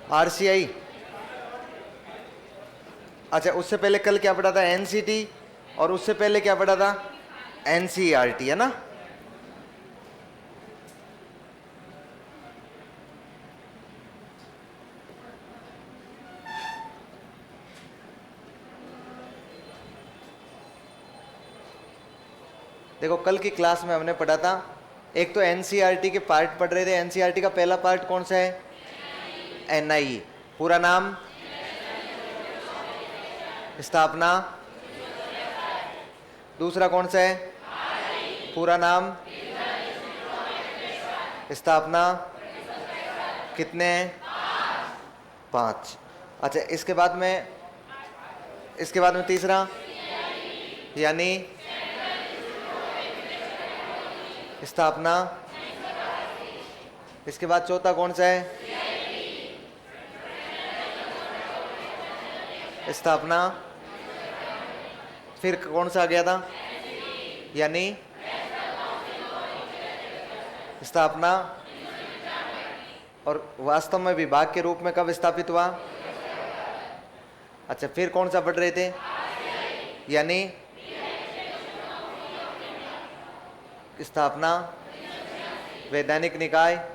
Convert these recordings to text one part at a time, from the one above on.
RCI। अच्छा, उससे पहले कल क्या पढ़ा था? NCT। और उससे पहले क्या पढ़ा था? NCERT, है ना? देखो, कल की क्लास में हमने पढ़ा था, एक तो NCERT के पार्ट पढ़ रहे थे। NCERT का पहला पार्ट कौन सा है? NIE। पूरा नाम? स्थापना? दूसरा कौन सा है? पूरा नाम? स्थापना? कितने हैं? 5। अच्छा, इसके बाद में तीसरा यानी स्थापना। इसके बाद चौथा कौन सा है? स्थापना। फिर कौन सा आ गया था? यानी स्थापना। और वास्तव में विभाग के रूप में कब स्थापित हुआ? अच्छा, फिर कौन सा पढ़ रहे थे? यानी स्थापना, वैधानिक निकाय।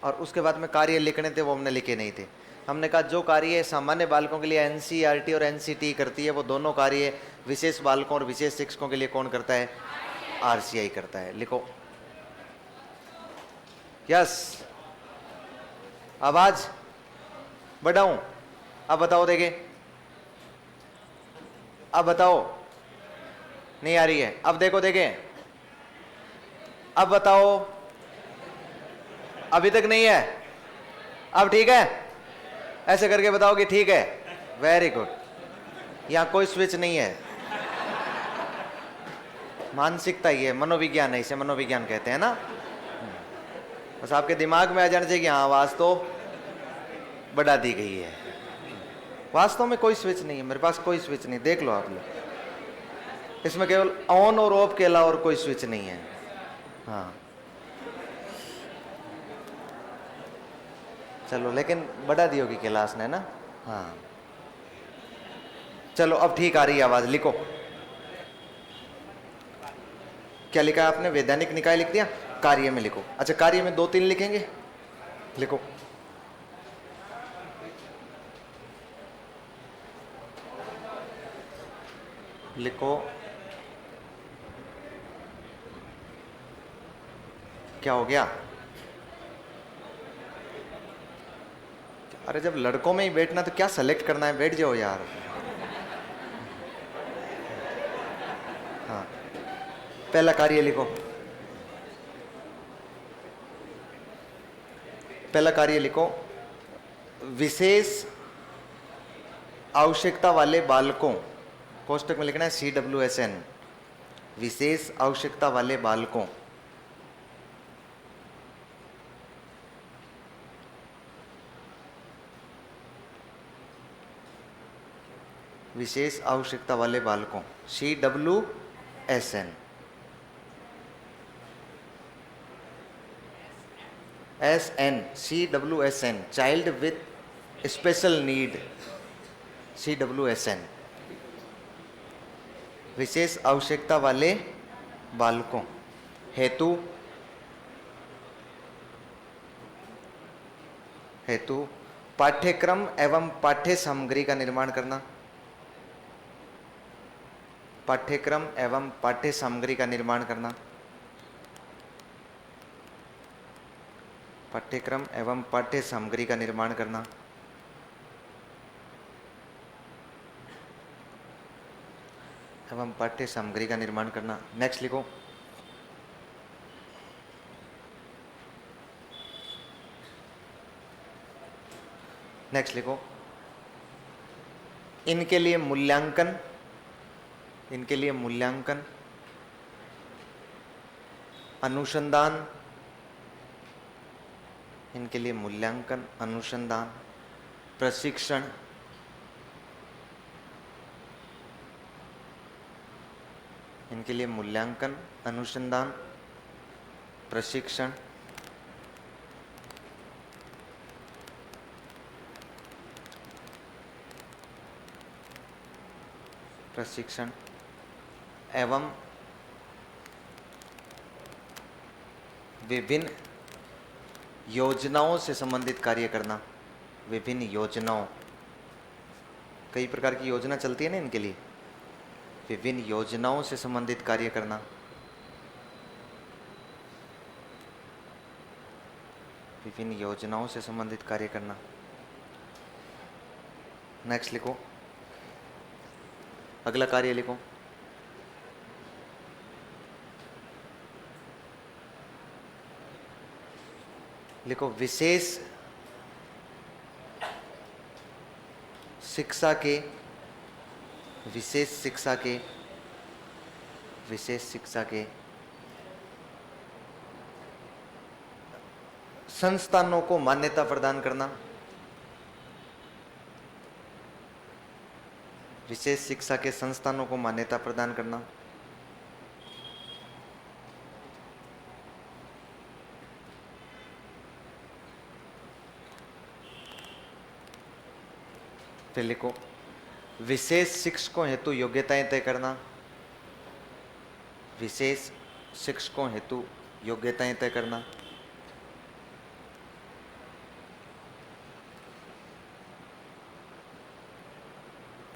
और उसके बाद में कार्य लिखने थे, वो हमने लिखे नहीं थे। हमने कहा जो कार्य सामान्य बालकों के लिए NCERT और NCT करती है, वो दोनों कार्य विशेष बालकों और विशेष शिक्षकों के लिए कौन करता है? RCI करता है। लिखो। यस। आवाज बढ़ाऊं? अब बताओ, देखे। अब बताओ। नहीं आ रही है? अब देखो, देखे। अब बताओ। अभी तक नहीं है? अब ठीक है? ऐसे करके बताओ कि ठीक है। Very good. यहां कोई स्विच नहीं है। मानसिकता ही है, मनोविज्ञान है, इसे मनोविज्ञान कहते हैं ना। बस आपके दिमाग में आ जाना चाहिए कि हाँ, आवाज तो बढ़ा दी गई है। वास्तव में कोई स्विच नहीं है, मेरे पास कोई स्विच नहीं। देख लो आप लोग, इसमें केवल ऑन और ऑफ के अलावा और कोई स्विच नहीं है। हाँ, चलो, लेकिन बढ़ा दी होगी क्लास ने ना। हाँ, चलो, अब ठीक आ रही है आवाज। लिखो। क्या लिखा है आपने? वैधानिक निकाय लिख दिया। कार्य में लिखो। अच्छा, कार्य में 2-3 लिखेंगे। लिखो। लिखो। क्या हो गया? अरे, जब लड़कों में ही बैठना तो क्या सेलेक्ट करना है? बैठ जाओ यार। हाँ, पहला कार्य लिखो। पहला कार्य लिखो। विशेष आवश्यकता वाले बालकों, कोष्टक में लिखना है CWSN। विशेष आवश्यकता वाले बालकों। विशेष आवश्यकता वाले बालकों, CWSN। SN, CWSN, child with special need, CWSN। विशेष आवश्यकता वाले बालकों। हेतु, हेतु पाठ्यक्रम एवं पाठ्य सामग्री का निर्माण करना। पाठ्यक्रम एवं पाठ्य सामग्री का निर्माण करना। पाठ्यक्रम एवं पाठ्य सामग्री का निर्माण करना। एवं पाठ्य सामग्री का निर्माण करना। नेक्स्ट लिखो। नेक्स्ट लिखो। इनके लिए मूल्यांकन, इनके लिए मूल्यांकन, अनुसंधान, इनके लिए मूल्यांकन, अनुसंधान, प्रशिक्षण, इनके लिए मूल्यांकन, अनुसंधान, प्रशिक्षण, प्रशिक्षण एवं विभिन्न योजनाओं से संबंधित कार्य करना। विभिन्न योजनाओं, कई प्रकार की योजना चलती है ना इनके लिए। विभिन्न योजनाओं से संबंधित कार्य करना। विभिन्न योजनाओं से संबंधित कार्य करना। नेक्स्ट लिखो, अगला कार्य लिखो। लिखो विशेष शिक्षा के, विशेष शिक्षा के, विशेष शिक्षा के संस्थानों को मान्यता प्रदान करना। विशेष शिक्षा के संस्थानों को मान्यता प्रदान करना। फिर लिखो विशेष शिक्षकों हेतु योग्यताएं तय करना। विशेष शिक्षकों हेतु योग्यताएं तय करना।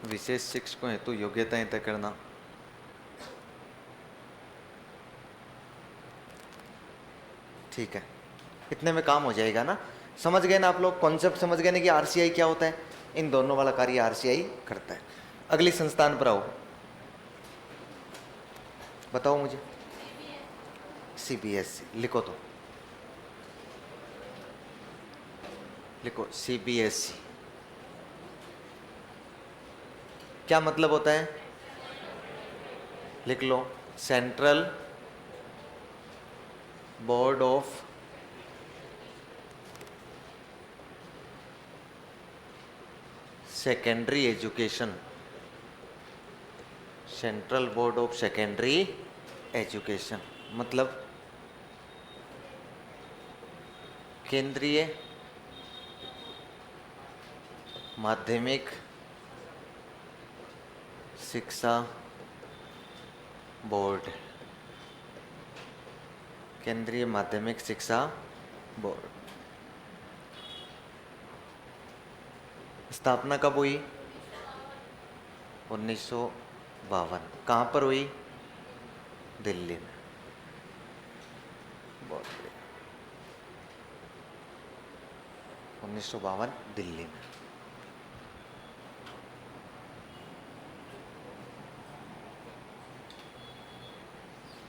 विशेष शिक्षकों हेतु योग्यताएं तय करना। ठीक है, इतने में काम हो जाएगा ना। समझ गए ना आप लोग, कॉन्सेप्ट समझ गए ना कि आरसीआई क्या होता है। इन दोनों वाला कार्य आरसीआई करता है। अगली संस्थान पर आओ, बताओ मुझे। सीबीएसई लिखो, तो लिखो सीबीएसई। क्या मतलब होता है, लिख लो। Central board of secondary education. Central board of secondary education मतलब केंद्रीय माध्यमिक शिक्षा बोर्ड। केंद्रीय माध्यमिक शिक्षा बोर्ड। स्थापना कब हुई? 1952। कहाँ पर हुई? दिल्ली में। बहुत बढ़िया, 1952 दिल्ली में।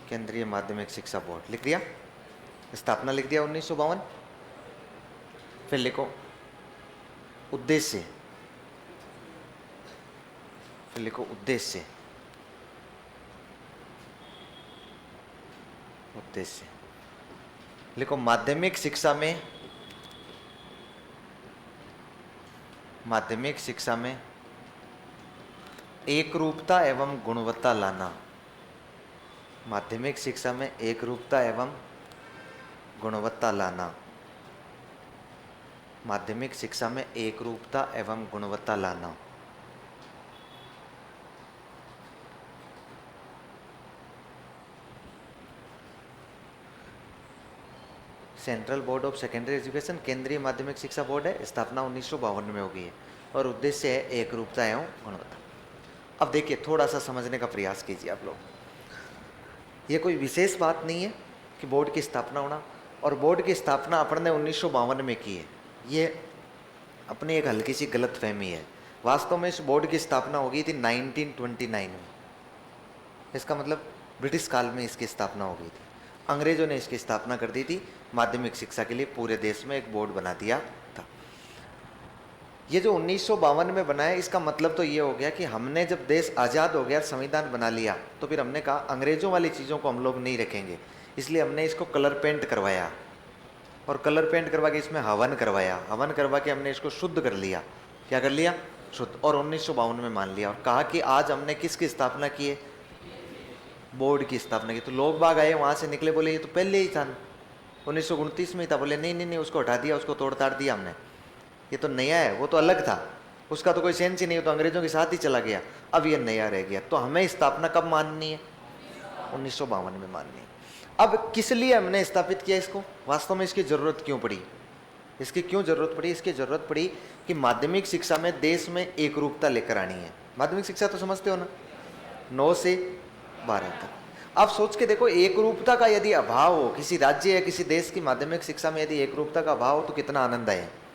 केंद्रीय माध्यमिक शिक्षा बोर्ड लिख दिया, स्थापना लिख दिया 1952। फिर लिखो उद्देश्य। फिर लिखो उद्देश्य। उद्देश्य लिखो माध्यमिक शिक्षा में, माध्यमिक शिक्षा में एकरूपता एवं गुणवत्ता लाना। माध्यमिक शिक्षा में एकरूपता एवं गुणवत्ता लाना। माध्यमिक शिक्षा में एकरूपता एवं गुणवत्ता लाना। Central board of secondary education केंद्रीय माध्यमिक शिक्षा बोर्ड है, स्थापना 1952 में हो गई है और उद्देश्य है एकरूपता एवं गुणवत्ता। अब देखिए, थोड़ा सा समझने का प्रयास कीजिए आप लोग। ये कोई विशेष बात नहीं है कि बोर्ड की स्थापना होना, और बोर्ड की स्थापना अपन ने 1952 में की है, ये अपनी एक हल्की सी गलतफहमी है। वास्तव में इस बोर्ड की स्थापना हो गई थी 1929 में। इसका मतलब ब्रिटिश काल में इसकी स्थापना हो गई थी। अंग्रेजों ने इसकी स्थापना कर दी थी, माध्यमिक शिक्षा के लिए पूरे देश में एक बोर्ड बना दिया था। ये जो 1952 में बना है, इसका मतलब तो ये हो गया कि हमने जब देश आज़ाद हो गया, संविधान बना लिया, तो फिर हमने कहा अंग्रेजों वाली चीज़ों को हम लोग नहीं रखेंगे, इसलिए हमने इसको कलर पेंट करवाया, और कलर पेंट करवा के इसमें हवन करवाया। हवन करवा के हमने इसको शुद्ध कर लिया। क्या कर लिया? शुद्ध। और 1952 में मान लिया और कहा कि आज हमने किसकी स्थापना की है? बोर्ड की स्थापना की। तो लोग बाग आए, वहाँ से निकले, बोले ये तो पहले ही था, 1929 में ही था। बोले नहीं नहीं नहीं, उसको हटा दिया, उसको तोड़ ताड़ दिया हमने, ये तो नया है, वो तो अलग था। उसका तो कोई सेंस ही नहीं, तो अंग्रेजों के साथ ही चला गया। अब ये नया रह गया। तो हमें स्थापना कब माननी है? 1952 में माननी है। अब किस लिए हमने स्थापित किया इसको, वास्तव में इसकी जरूरत क्यों पड़ी? इसकी क्यों जरूरत पड़ी? इसकी जरूरत पड़ी कि माध्यमिक शिक्षा में देश में एक रूपता लेकर आनी है। माध्यमिक शिक्षा तो समझते हो ना, 9 से 12 तक। आप सोच के देखो, एक रूपता का यदि अभाव हो किसी राज्य या किसी देश की माध्यमिक शिक्षा में, यदि एक रूपता का अभाव हो तो कितना आनंद है।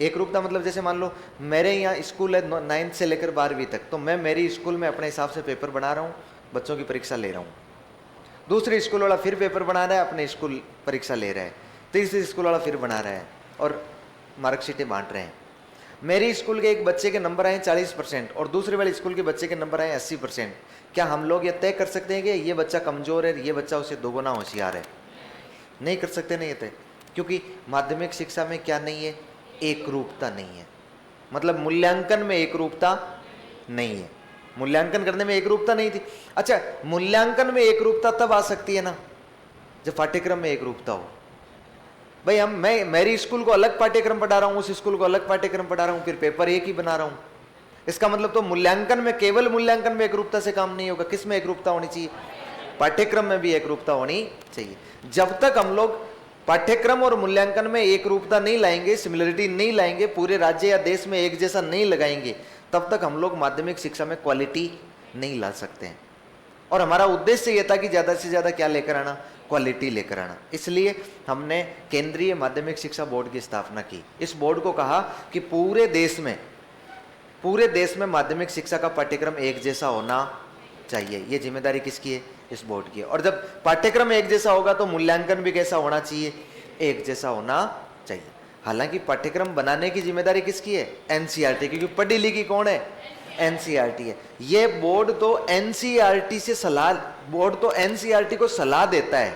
एक रूपता मतलब जैसे मान लो मेरे यहाँ स्कूल है 9th से लेकर 12वीं तक, तो मैं मेरी स्कूल में अपने हिसाब से पेपर बना रहा हूँ, बच्चों की परीक्षा ले रहा हूँ। दूसरी स्कूल वाला फिर पेपर बना रहा है, अपने स्कूल परीक्षा ले रहा है। तीसरी स्कूल वाला फिर बना रहा है और मार्कशीटें बांट रहे हैं। मेरी स्कूल के एक बच्चे के नंबर आए 40% और दूसरे वाले स्कूल के बच्चे के नंबर आए 80%। क्या हम लोग ये तय कर सकते हैं कि ये बच्चा कमजोर है, ये बच्चा उसे दोगुना होशियार है? नहीं कर सकते, नहीं तय। क्योंकि माध्यमिक शिक्षा में क्या नहीं है? एक रूपता नहीं है। मतलब मूल्यांकन में एक रूपता नहीं है। मूल्यांकन करने में एक रूपता नहीं थी। अच्छा, मूल्यांकन में एक रूपता तब आ सकती है ना जब पाठ्यक्रम में एक रूपता हो। भाई मैं मेरी स्कूल को अलग पाठ्यक्रम पढ़ा रहा हूं, उस स्कूल को अलग पाठ्यक्रम पढ़ा रहा हूं, फिर पेपर एक ही बना रहा हूं। इसका मतलब तो मूल्यांकन में, केवल मूल्यांकन में एक रूपता से काम नहीं होगा। किस में एक रूपता होनी चाहिए? पाठ्यक्रम में भी एक रूपता होनी चाहिए। जब तक हम लोग पाठ्यक्रम और मूल्यांकन में एक रूपता नहीं लाएंगे, सिमिलरिटी नहीं लाएंगे, पूरे राज्य या देश में एक जैसा नहीं लगाएंगे, तब तक हम लोग माध्यमिक शिक्षा में क्वालिटी नहीं ला सकते हैं। और हमारा उद्देश्य यह था कि ज्यादा से ज्यादा क्या लेकर आना? क्वालिटी लेकर आना। इसलिए हमने केंद्रीय माध्यमिक शिक्षा बोर्ड की स्थापना की। इस बोर्ड को कहा कि पूरे देश में माध्यमिक शिक्षा का पाठ्यक्रम एक जैसा होना चाहिए। यह जिम्मेदारी किसकी है? इस बोर्ड की है। और जब पाठ्यक्रम एक जैसा होगा तो मूल्यांकन भी कैसा होना चाहिए? एक जैसा होना चाहिए। हालांकि पाठ्यक्रम बनाने की जिम्मेदारी किसकी है? एनसीईआरटी, क्योंकि पढ़ी लिखी कौन है? एनसीईआरटी है। ये बोर्ड तो एनसीईआरटी से सलाह, बोर्ड तो एनसीईआरटी को सलाह देता है,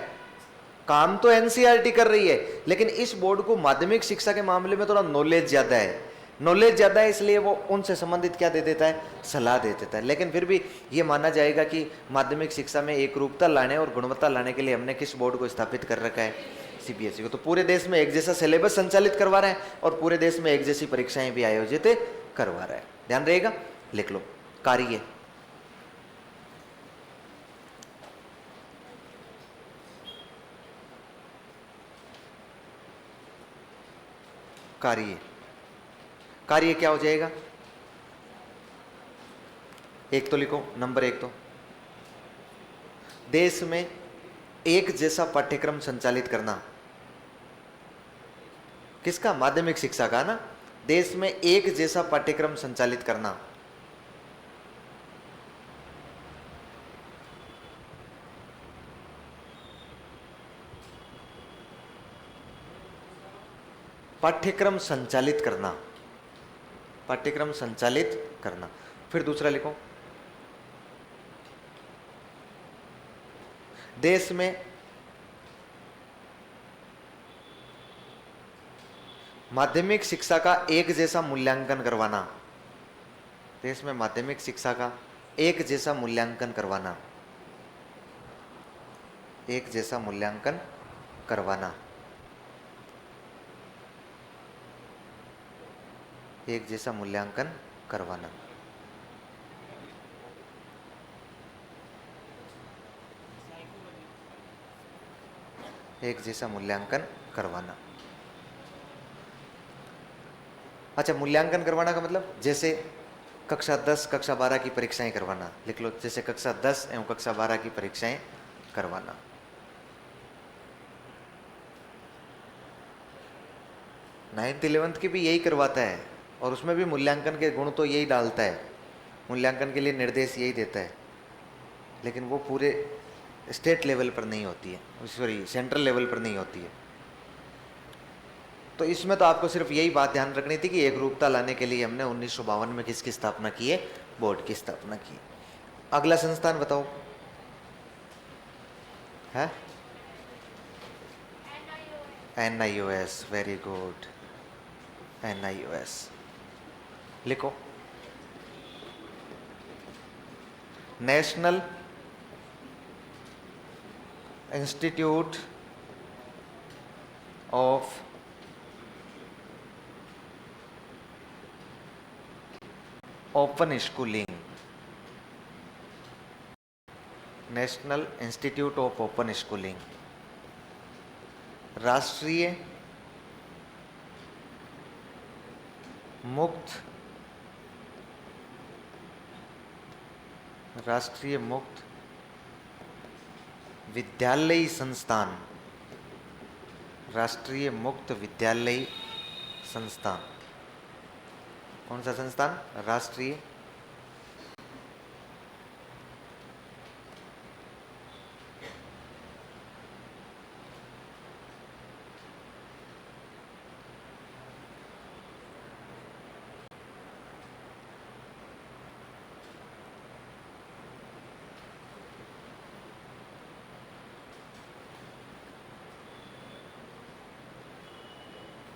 काम तो एनसीईआरटी कर रही है, लेकिन इस बोर्ड को माध्यमिक शिक्षा के मामले में थोड़ा नॉलेज ज्यादा है। नॉलेज ज्यादा है इसलिए वो उनसे संबंधित क्या दे देता है? सलाह दे देता है। लेकिन फिर भी ये माना जाएगा कि माध्यमिक शिक्षा में एक रूपता लाने और गुणवत्ता लाने के लिए हमने किस बोर्ड को स्थापित कर रखा है? सीबीएसई को। तो पूरे देश में एक जैसा सिलेबस संचालित करवा रहे हैं और पूरे देश में एक जैसी परीक्षाएं भी आयोजित करवा रहा है। ध्यान रहेगा, लिख लो। कार्य, कार्य, कार्य क्या हो जाएगा? एक तो लिखो, नंबर 1 तो देश में एक जैसा पाठ्यक्रम संचालित करना। किसका? माध्यमिक शिक्षा का ना। देश में एक जैसा पाठ्यक्रम संचालित करना। पाठ्यक्रम संचालित करना, पाठ्यक्रम संचालित करना। फिर दूसरा लिखो, देश में माध्यमिक शिक्षा का एक जैसा मूल्यांकन करवाना। देश में माध्यमिक शिक्षा का एक जैसा मूल्यांकन करवाना, एक जैसा मूल्यांकन करवाना, एक जैसा मूल्यांकन करवाना। एक जैसा मूल्यांकन करवाना। अच्छा, मूल्यांकन करवाना का मतलब जैसे कक्षा 10 कक्षा 12 की परीक्षाएं करवाना। लिख लो, जैसे कक्षा 10 एवं कक्षा 12 की परीक्षाएं करवाना। नाइन्थ 11th की भी यही करवाता है और उसमें भी मूल्यांकन के गुण तो यही डालता है, मूल्यांकन के लिए निर्देश यही देता है, लेकिन वो पूरे स्टेट लेवल पर नहीं होती है, सॉरी सेंट्रल लेवल पर नहीं होती है। तो इसमें तो आपको सिर्फ यही बात ध्यान रखनी थी कि एक रूपता लाने के लिए हमने 1952 में किसकी स्थापना की है? बोर्ड की स्थापना की। अगला संस्थान बताओ, है NIOS। वेरी गुड, NIOS लिखो, national institute of open schooling, national institute of open schooling, राष्ट्रीय मुक्त विद्यालयी संस्थान, राष्ट्रीय मुक्त विद्यालयी संस्थान। कौन सा संस्थान? राष्ट्रीय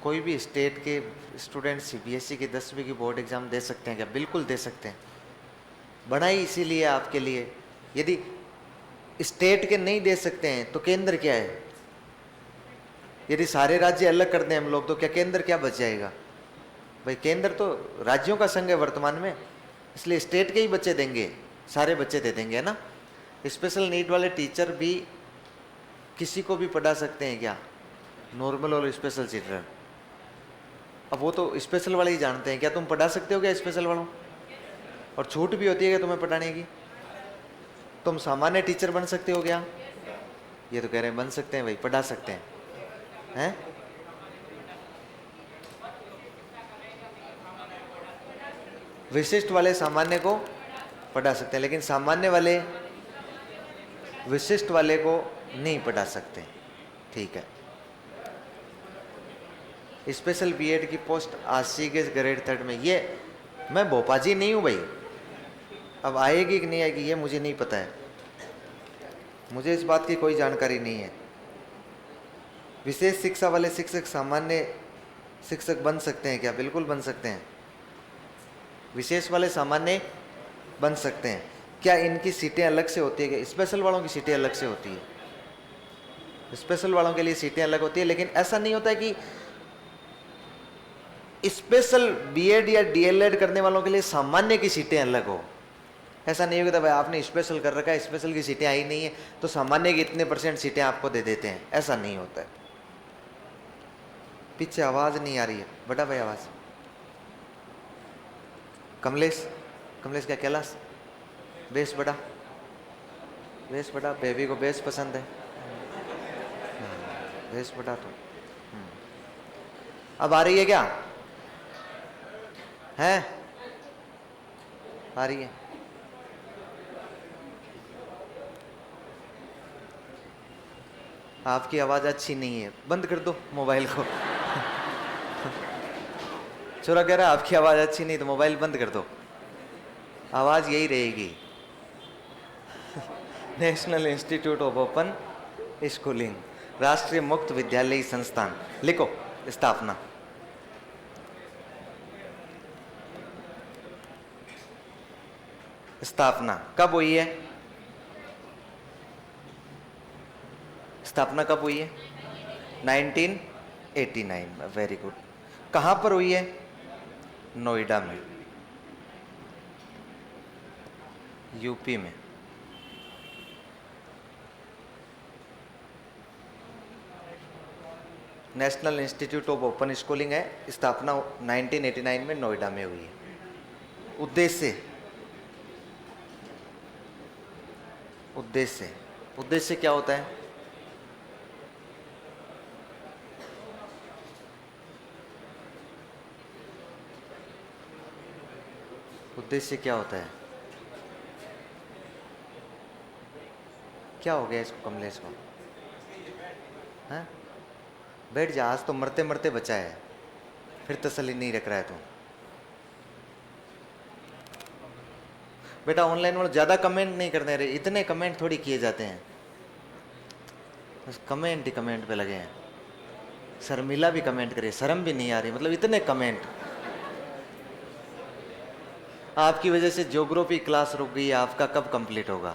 कोई भी स्टेट के स्टूडेंट सीबीएसई की 10वीं की बोर्ड एग्जाम दे सकते हैं क्या? बिल्कुल दे सकते हैं, बनाई इसीलिए आपके लिए। यदि स्टेट के नहीं दे सकते हैं तो केंद्र क्या है? यदि सारे राज्य अलग कर दें हम लोग तो क्या केंद्र क्या बच जाएगा? भाई केंद्र तो राज्यों का संघ है वर्तमान में, इसलिए स्टेट के ही बच्चे देंगे, सारे बच्चे दे देंगे, है ना। स्पेशल नीड वाले टीचर भी किसी को भी पढ़ा सकते हैं क्या? नॉर्मल और स्पेशल चिल्ड्रन। अब वो तो स्पेशल वाले ही जानते हैं, क्या तुम पढ़ा सकते हो क्या स्पेशल वालों? और छूट भी होती है क्या तुम्हें पढ़ाने की? तुम सामान्य टीचर बन सकते हो क्या? ये तो कह रहे हैं बन सकते हैं भाई, पढ़ा सकते हैं। विशिष्ट वाले सामान्य को पढ़ा सकते हैं, लेकिन सामान्य वाले विशिष्ट वाले को नहीं पढ़ा सकते। ठीक है। स्पेशल बीएड की पोस्ट आशी के ग्रेड 3 में, ये मैं भोपाजी नहीं हूँ भाई, अब आएगी कि नहीं आएगी ये मुझे नहीं पता है, मुझे इस बात की कोई जानकारी नहीं है। विशेष शिक्षा वाले शिक्षक सामान्य शिक्षक बन सकते हैं क्या? बिल्कुल बन सकते हैं। विशेष वाले सामान्य बन सकते हैं। क्या इनकी सीटें अलग से होती है क्या? स्पेशल वालों की सीटें अलग से होती है, स्पेशल वालों के लिए सीटें अलग होती है, लेकिन ऐसा नहीं होता है कि स्पेशल बीएड या डीएलएड करने वालों के लिए सामान्य की सीटें अलग हो। ऐसा नहीं होगा भाई आपने स्पेशल कर रखा है, स्पेशल की सीटें आई नहीं है तो सामान्य की इतने % सीटें आपको दे देते हैं, ऐसा नहीं होता है। पीछे आवाज नहीं आ रही है, बड़ा भाई आवाज। कमलेश, कमलेश क्या? कैलाश बेस बड़ा, बेस बड़ा, बेबी को बेस पसंद है, बेस बड़ा। तो अब आ रही है क्या? है आ रही है। आपकी आवाज अच्छी नहीं है, बंद कर दो मोबाइल को। छोरा कह रहा है आपकी आवाज अच्छी नहीं तो मोबाइल बंद कर दो, आवाज यही रहेगी। National institute of open schooling, राष्ट्रीय मुक्त विद्यालयी संस्थान। लिखो स्थापना। स्थापना कब हुई है? स्थापना कब हुई है? 1989 में। Very good. कहां पर हुई है? नोएडा में, यूपी में। National institute of open schooling है, स्थापना 1989 में नोएडा में हुई है। उद्देश्य, उद्देश्य, उद्देश्य क्या होता है? उद्देश्य क्या होता है? क्या हो गया इसको कमलेश को? हाँ? बैठ जा, आज तो मरते मरते बचा है, फिर तसल्ली नहीं रख रहा है तू। बेटा ऑनलाइन वाले ज़्यादा कमेंट नहीं करने रहे, इतने कमेंट थोड़ी किए जाते हैं, बस कमेंट ही कमेंट पे लगे हैं। शर्मिला भी कमेंट करे, शर्म भी नहीं आ रही, मतलब इतने कमेंट। आपकी वजह से ज्योग्राफी क्लास रुक गई, आपका कब कंप्लीट होगा?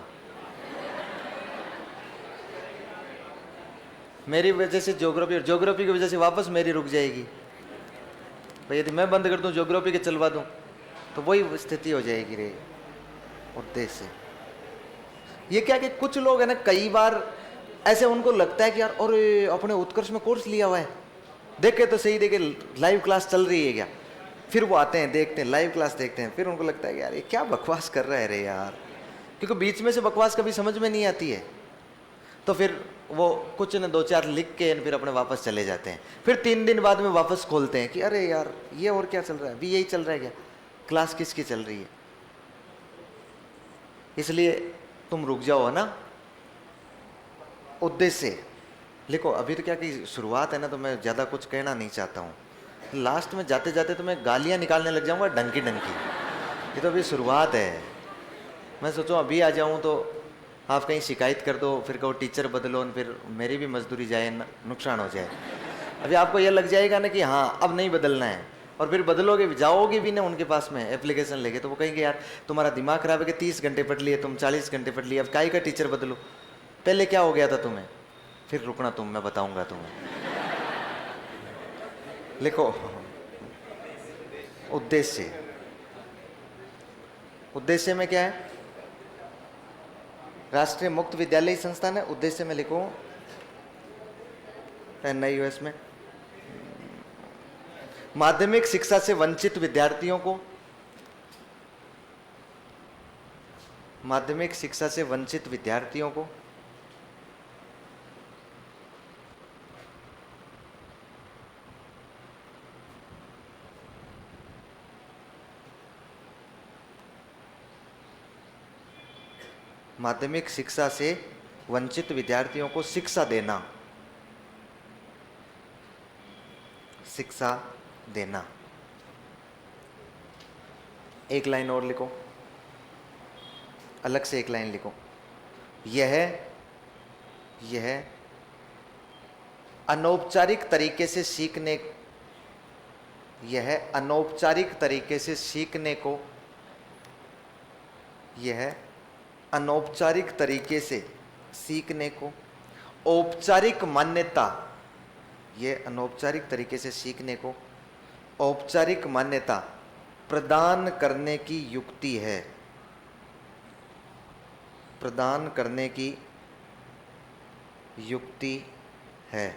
मेरी वजह से ज्योग्राफी, और ज्योग्राफी की वजह से वापस मेरी रुक जाएगी। भाई यदि मैं बंद कर दूं ज्योग्राफी के चलवा दूं तो वही स्थिति हो जाएगी रे उद्देश्य। ये क्या कि कुछ लोग है ना, कई बार ऐसे उनको लगता है कि यार और अपने उत्कर्ष में कोर्स लिया हुआ है, देखे तो सही, देखे लाइव क्लास चल रही है क्या, फिर वो आते हैं देखते हैं लाइव क्लास देखते हैं, फिर उनको लगता है कि यार ये क्या बकवास कर रहा है रे यार, क्योंकि बीच में से बकवास कभी समझ में नहीं आती है। तो फिर वो कुछ न दो चार लिख के फिर अपने वापस चले जाते हैं, फिर 3 दिन बाद में वापस खोलते हैं कि अरे यार ये और क्या चल रहा है, अभी यही चल रहा है क्या, क्लास किसकी चल रही है। इसलिए तुम रुक जाओ है ना, उद्देश्य लिखो। अभी तो क्या कि शुरुआत है ना, तो मैं ज़्यादा कुछ कहना नहीं चाहता हूँ, लास्ट में जाते जाते तो मैं गालियाँ निकालने लग जाऊँगा डंकी डंकी। ये तो अभी शुरुआत है, मैं सोचूं अभी आ जाऊँ तो आप कहीं शिकायत कर दो, फिर कहो टीचर बदलो, फिर मेरी भी मजदूरी जाए, नुकसान हो जाए। अभी आपको यह लग जाएगा ना कि हाँ अब नहीं बदलना है, और फिर बदलोगे जाओगे भी ना उनके पास में एप्लीकेशन लेके, तो वो कहेंगे यार तुम्हारा दिमाग खराब है कि 30 घंटे पढ़ लिए तुम, 40 घंटे पढ़ लिए, अब काहे का टीचर बदलो, पहले क्या हो गया था तुम्हें। फिर रुकना तुम, मैं बताऊंगा तुम्हें। लिखो उद्देश्य। उद्देश्य में क्या है, राष्ट्रीय मुक्त विद्यालय संस्थान है। उद्देश्य में लिखो NIOS में माध्यमिक शिक्षा से वंचित विद्यार्थियों को, माध्यमिक शिक्षा से वंचित विद्यार्थियों को माध्यमिक शिक्षा से वंचित विद्यार्थियों को शिक्षा देना, शिक्षा देना। एक लाइन और लिखो, अलग से एक लाइन लिखो, यह अनौपचारिक तरीके से सीखने, यह अनौपचारिक तरीके से सीखने को, यह अनौपचारिक तरीके से सीखने को औपचारिक मान्यता, यह अनौपचारिक तरीके से सीखने को औपचारिक मान्यता प्रदान करने की युक्ति है, प्रदान करने की युक्ति है।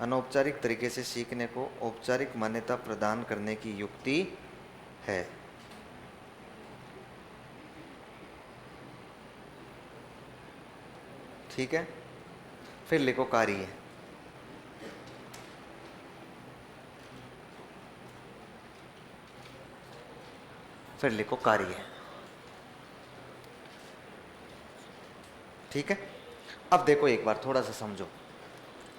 अनौपचारिक तरीके से सीखने को औपचारिक मान्यता प्रदान करने की युक्ति है। ठीक है, फिर लिखो कार्य। फिर लिखो कार्य। ठीक है, अब देखो एक बार थोड़ा सा समझो,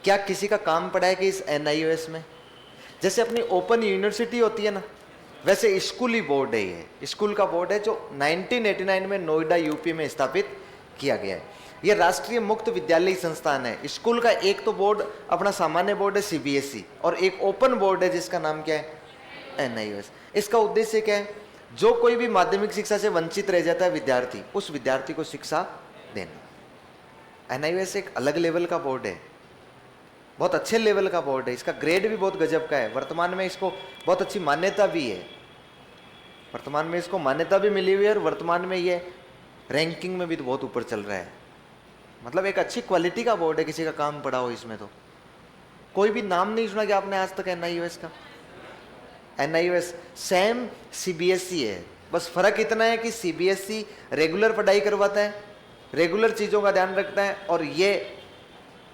क्या किसी का काम पड़ा है कि इस NIOS में, जैसे अपनी ओपन यूनिवर्सिटी होती है ना, वैसे स्कूली बोर्ड है। ये स्कूल का बोर्ड है जो 1989 में नोएडा यूपी में स्थापित किया गया है। यह राष्ट्रीय मुक्त विद्यालय संस्थान है। स्कूल का एक तो बोर्ड अपना सामान्य बोर्ड है CBSE, और एक ओपन बोर्ड है जिसका नाम क्या है NIOS। इसका उद्देश्य क्या है, जो कोई भी माध्यमिक शिक्षा से वंचित रह जाता है विद्यार्थी, उस विद्यार्थी को शिक्षा देना। NIOS एक अलग लेवल का बोर्ड है, बहुत अच्छे लेवल का बोर्ड है, इसका ग्रेड भी बहुत गजब का है। वर्तमान में इसको बहुत अच्छी मान्यता भी है, वर्तमान में इसको मान्यता भी मिली हुई है, और वर्तमान में ये रैंकिंग में भी तो बहुत ऊपर चल रहा है। मतलब एक अच्छी क्वालिटी का बोर्ड है, किसी का काम पड़ा हो इसमें। तो कोई भी नाम नहीं सुना कि आपने आज तक NIOS का। NIOS सेम CBSE है, बस फर्क इतना है कि CBSE रेगुलर पढ़ाई करवाता है, रेगुलर चीज़ों का ध्यान रखता है, और ये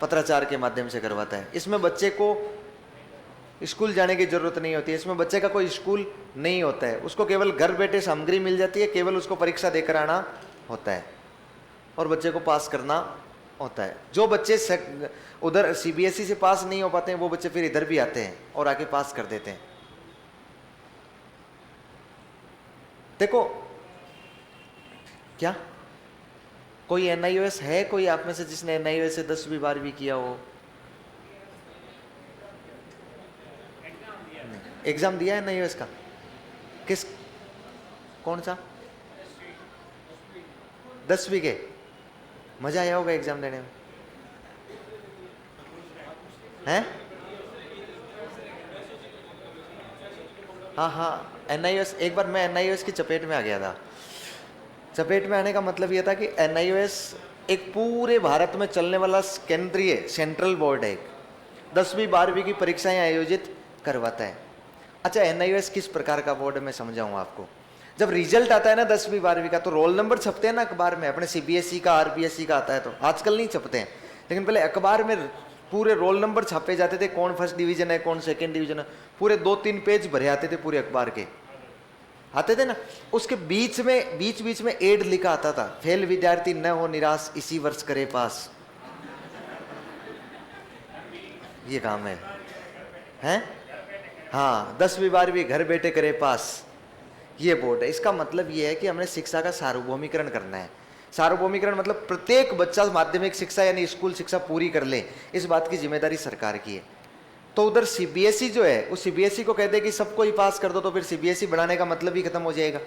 पत्राचार के माध्यम से करवाता है। इसमें बच्चे को स्कूल जाने की जरूरत नहीं होती है, इसमें बच्चे का कोई स्कूल नहीं होता है, उसको केवल घर बैठे सामग्री मिल जाती है, केवल उसको परीक्षा देकर आना होता है और बच्चे को पास करना होता है। जो बच्चे उधर CBSE से पास नहीं हो पाते हैं, वो बच्चे फिर इधर भी आते हैं और आके पास कर देते हैं। देखो क्या कोई NIOS है, कोई आप में से जिसने NIOS से 10वीं 12वीं किया हो? एग्जाम दिया है NIOS का? किस, कौन सा? 10वीं के? मजा आया होगा एग्जाम देने में, हैं? हाँ हाँ, एनआईओएस, एक बार मैं एनआईओएस की चपेट में आ गया था। चपेट में आने का मतलब ये था कि एनआईओएस एक पूरे भारत में चलने वाला केंद्रीय सेंट्रल बोर्ड है, 10वीं 12वीं की परीक्षाएं आयोजित करवाता है। अच्छा, एनआईओएस किस प्रकार का बोर्ड है मैं समझाऊँ आपको। जब रिजल्ट आता है ना 10वीं 12वीं का, तो रोल नंबर छपते हैं ना अखबार में, अपने सीबीएसई का आरपीएससी का आता है, तो आजकल नहीं छपते हैं, लेकिन पहले अखबार में पूरे रोल नंबर छापे जाते थे, कौन फर्स्ट डिवीजन है, कौन सेकंड डिवीजन है, पूरे 2-3 पेज भरे आते थे पूरे अखबार के, आते थे ना। उसके बीच में एड लिखा आता था, फेल विद्यार्थी न हो निराश, इसी वर्ष करे पास। ये काम है, हैं? हाँ, 10वीं 12वीं घर बैठे करे पास, ये बोर्ड है। इसका मतलब ये है कि हमने शिक्षा का सार्वभौमिकरण करना है। सार्वभौमिकरण मतलब प्रत्येक बच्चा माध्यमिक शिक्षा यानी स्कूल शिक्षा पूरी कर ले, इस बात की जिम्मेदारी सरकार की है। तो उधर सीबीएसई जो है, उस सीबीएसई को कहते हैं कि सबको ही पास कर दो, तो फिर सीबीएसई बढ़ाने का मतलब ही खत्म हो जाएगा।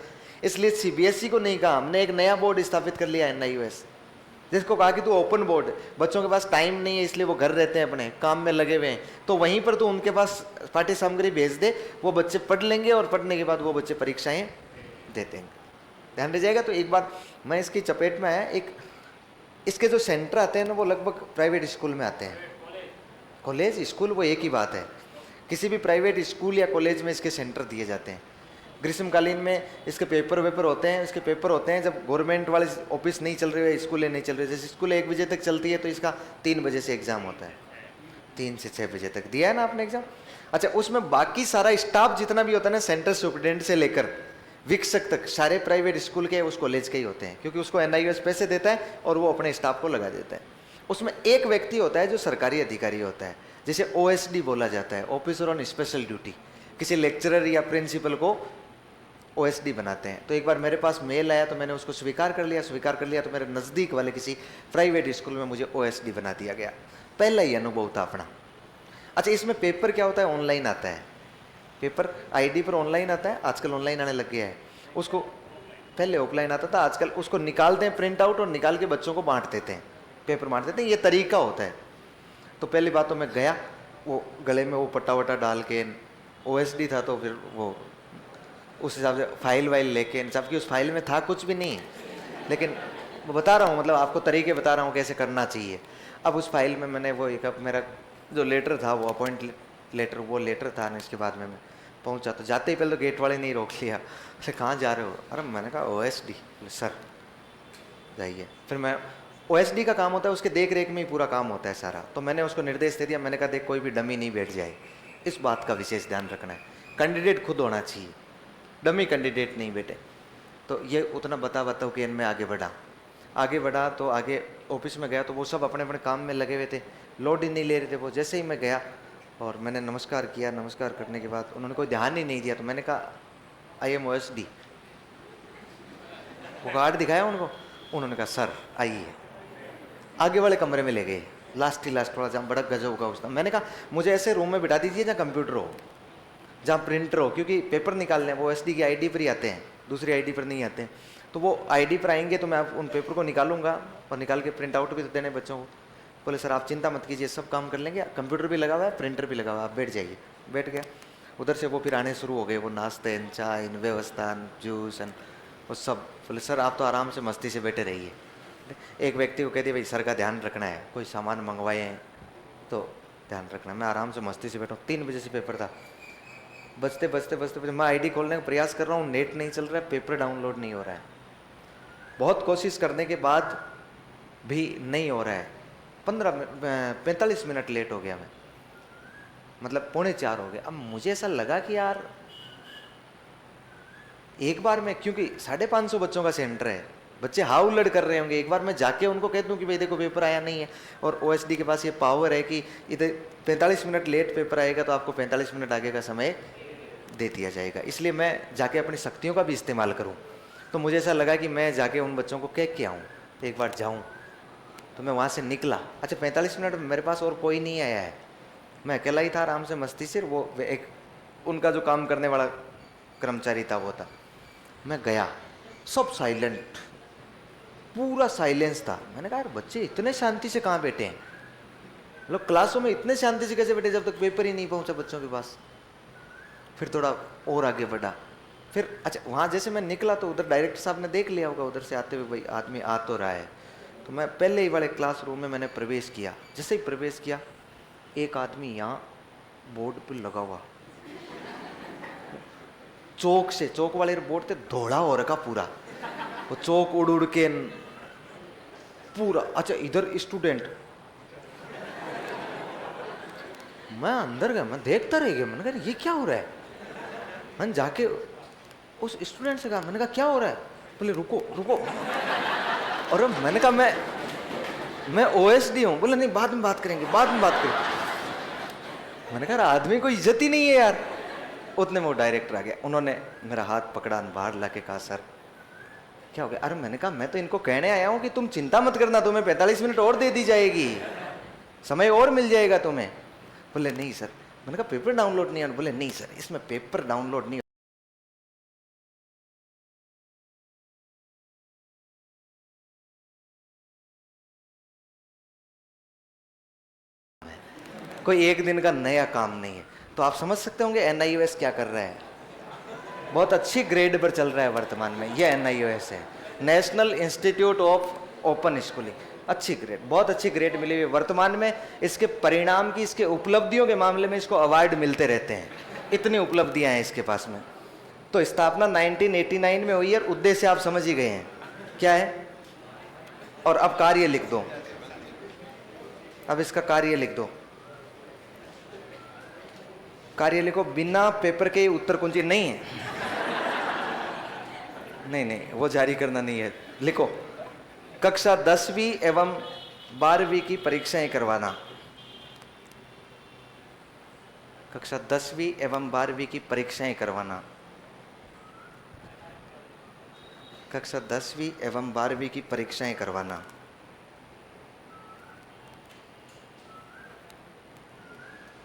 इसलिए सीबीएसई को नहीं कहा, हमने एक नया बोर्ड स्थापित कर लिया, एनआईओएस, जिसको कहा कि तू ओपन बोर्ड, बच्चों के पास टाइम नहीं है इसलिए वो घर रहते हैं, अपने काम में लगे हुए हैं, तो वहीं पर तू उनके पास पाठ्य सामग्री भेज दे, वो बच्चे पढ़ लेंगे और पढ़ने के बाद वो बच्चे परीक्षाएं देते हैं। ध्यान रह जाएगा। तो एक बार मैं इसकी चपेट में आया, एक इसके जो सेंटर आते हैं ना, वो लगभग प्राइवेट स्कूल में आते हैं। कॉलेज स्कूल वो एक ही बात है, किसी भी प्राइवेट स्कूल या कॉलेज में इसके सेंटर दिए जाते हैं। ग्रीष्मकालीन में इसके पेपर वेपर होते हैं, इसके पेपर होते हैं जब गवर्नमेंट वाले ऑफिस नहीं चल रहे, स्कूलें नहीं चल रही। जैसे स्कूल 1 बजे तक चलती है तो इसका 3 बजे से एग्जाम होता है, 3 से 6 बजे तक दिया है ना आपने एग्जाम। अच्छा, उसमें बाकी सारा स्टाफ जितना भी होता है ना, सेंटर सुपरिटेंडेंट से लेकर विक्षक तक, सारे प्राइवेट स्कूल के उस कॉलेज के ही होते हैं, क्योंकि उसको एनआईओएस पैसे देता है और वो अपने स्टाफ को लगा देता है। उसमें एक व्यक्ति होता है जो सरकारी अधिकारी होता है, जिसे ओएसडी बोला जाता है, ऑफिसर ऑन स्पेशल ड्यूटी। किसी लेक्चरर या प्रिंसिपल को ओएसडी बनाते हैं। तो एक बार मेरे पास मेल आया तो मैंने उसको स्वीकार कर लिया तो मेरे नज़दीक वाले किसी प्राइवेट स्कूल में मुझे ओएसडी बना दिया गया। पहला ही अनुभव था अपना। अच्छा, इसमें पेपर क्या होता है, ऑनलाइन आता है पेपर, आईडी पर ऑनलाइन आता है, आजकल ऑनलाइन आने लग गया है। उसको पहले ऑफलाइन आता था, आजकल उसको निकालते हैं प्रिंट आउट और निकाल के बच्चों को बांट देते हैं, पेपर बांट देते हैं, ये तरीका होता है। तो पहली बात तो मैं गया, वो गले में वो पट्टा वट्टा डाल के, ओएसडी था तो फिर वो उस हिसाब से फाइल वाइल लेके, जबकि उस फाइल में था कुछ भी नहीं, लेकिन वो बता रहा हूँ, मतलब आपको तरीके बता रहा हूँ कैसे करना चाहिए। अब उस फाइल में मैंने वो एक मेरा जो लेटर था, वो अपॉइंट लेटर, वो लेटर था ना। इसके बाद में मैं पहुँचा तो जाते ही पहले तो गेट वाले ने ही रोक लिया, अरे कहाँ जा रहे हो? अरे मैंने कहा ओएसडी। सर जाइए। फिर मैं, ओएसडी का काम होता है उसके देख रेख में ही पूरा काम होता है सारा, तो मैंने उसको निर्देश दे दिया। मैंने कहा देख, कोई भी डमी नहीं बैठ जाए, इस बात का विशेष ध्यान रखना है, कैंडिडेट खुद होना चाहिए, डमी कैंडिडेट नहीं बैठे। तो ये उतना बता कि इनमें आगे बढ़ा तो आगे ऑफिस में गया तो वो सब अपने अपने काम में लगे हुए थे, लोड ही नहीं ले रहे थे वो। जैसे ही मैं गया और मैंने नमस्कार किया, नमस्कार करने के बाद उन्होंने कोई ध्यान ही नहीं दिया, तो मैंने कहा आई एम ओएसडी। वो कार्ड दिखाया उनको, उन्होंने कहा सर आइए। आगे वाले कमरे में ले गए, लास्ट थोड़ा जहाँ बड़ा गजब होगा उसका। मैंने कहा मुझे ऐसे रूम में बिठा दीजिए जहाँ कंप्यूटर हो, जहाँ प्रिंटर हो, क्योंकि पेपर निकालने वो ओएसडी की आईडी पर ही आते हैं, दूसरी आईडी पर नहीं आते हैं। तो वो आईडी पर आएंगे तो मैं उन पेपर को निकालूंगा और निकाल के प्रिंट आउट भी देने बच्चों को। बोले सर आप चिंता मत कीजिए, सब काम कर लेंगे, कंप्यूटर भी लगा हुआ है, प्रिंटर भी लगा हुआ है, आप बैठ जाइए। बैठ गया। उधर से वो फिर आने शुरू हो गए, वो नाश्ते, चाय, व्यवस्था, जूस वो सब। बोले सर आप तो आराम से मस्ती से बैठे रहिए। एक व्यक्ति को कह दिया भाई सर का ध्यान रखना है, कोई सामान मंगवाए हैं तो ध्यान रखना। मैं आराम से मस्ती से बैठा हूँ। 3 बजे से पेपर था। बचते मैं आईडी खोलने का प्रयास कर रहा हूँ, नेट नहीं चल रहा है, पेपर डाउनलोड नहीं हो रहा है। बहुत कोशिश करने के बाद भी नहीं हो रहा है। 45 मिनट लेट हो गया मैं, मतलब 3:45 हो गया। अब मुझे ऐसा लगा कि यार एक बार मैं, क्योंकि 550 बच्चों का सेंटर है, बच्चे हाउलड़ कर रहे होंगे, एक बार मैं जाके उनको कह दूं कि भाई देखो पेपर आया नहीं है, और ओएसडी के पास ये पावर है कि इधर 45 मिनट लेट पेपर आएगा तो आपको 45 मिनट आगे का समय दे दिया जाएगा। इसलिए मैं जाके अपनी शक्तियों का भी इस्तेमाल करूं। तो मुझे ऐसा लगा कि मैं जाके उन बच्चों को कह के आऊँ, एक बार जाऊँ। तो मैं वहाँ से निकला। अच्छा 45 मिनट मेरे पास और कोई नहीं आया है, मैं अकेला ही था आराम से मस्ती से। वो एक उनका जो काम करने वाला कर्मचारी था वो था। मैं गया, सब साइलेंट, पूरा साइलेंस था। मैंने कहा यार बच्चे इतने शांति से कहाँ बैठे हैं, लोग क्लासों में इतने शांति से कैसे बैठे जब तक पेपर ही नहीं पहुंचा बच्चों के पास। फिर थोड़ा और आगे बढ़ा, फिर अच्छा वहाँ जैसे मैं निकला तो उधर डायरेक्टर साहब ने देख लिया होगा उधर से आते हुए, भाई आदमी आ तो रहा है। तो मैं पहले ही वाले क्लासरूम में मैंने प्रवेश किया। जैसे ही प्रवेश किया, एक आदमी यहाँ बोर्ड पर लगा हुआ, चौक से, चौक वाले बोर्ड पे धोड़ा हो रखा पूरा, वो चौक उड़ उड़ के पूरा। अच्छा इधर स्टूडेंट, मैं अंदर गया, मैं देखता रह गया, मैंने कहा ये क्या हो रहा है। मैंने जाके उस स्टूडेंट से कहा, मैंने कहा क्या हो रहा है। बोले रुको रुको, और मैंने कहा मैं ओएसडी हूँ। बोले नहीं बाद में बात करेंगे, बाद में बात करेंगे। मैंने कहा आदमी को इज्जत ही नहीं है यार। उतने में वो डायरेक्टर आ गया, उन्होंने मेरा हाथ पकड़ा, बाहर लाके कहा सर क्या हो गया। अरे मैंने कहा मैं तो इनको कहने आया हूँ कि तुम चिंता मत करना, तुम्हें 45 मिनट और दे दी जाएगी, समय और मिल जाएगा तुम्हें। बोले नहीं सर। मैंने कहा पेपर डाउनलोड नहीं है। बोले नहीं सर इसमें पेपर डाउनलोड नहीं। कोई एक दिन का नया काम नहीं है। तो आप समझ सकते होंगे एनआईओएस क्या कर रहा है, बहुत अच्छी ग्रेड पर चल रहा है वर्तमान में। ये एनआईओएस है, national institute of open schooling, अच्छी ग्रेड, बहुत अच्छी ग्रेड मिली हुई वर्तमान में। इसके परिणाम की, इसके उपलब्धियों के मामले में इसको अवार्ड मिलते रहते हैं, इतनी उपलब्धियां हैं इसके पास में। तो स्थापना 1989 में हुई है। उद्देश्य आप समझ ही गए हैं क्या है। और अब कार्य लिख दो, अब इसका कार्य लिख दो। कार्य लिखो, बिना पेपर के उत्तर कुंजी नहीं है, नहीं वो जारी करना नहीं है। लिखो कक्षा 10वीं एवं 12वीं की परीक्षाएं करवाना। कक्षा 10वीं एवं 12वीं की परीक्षाएं करवाना। कक्षा 10वीं एवं 12वीं की परीक्षाएं करवाना।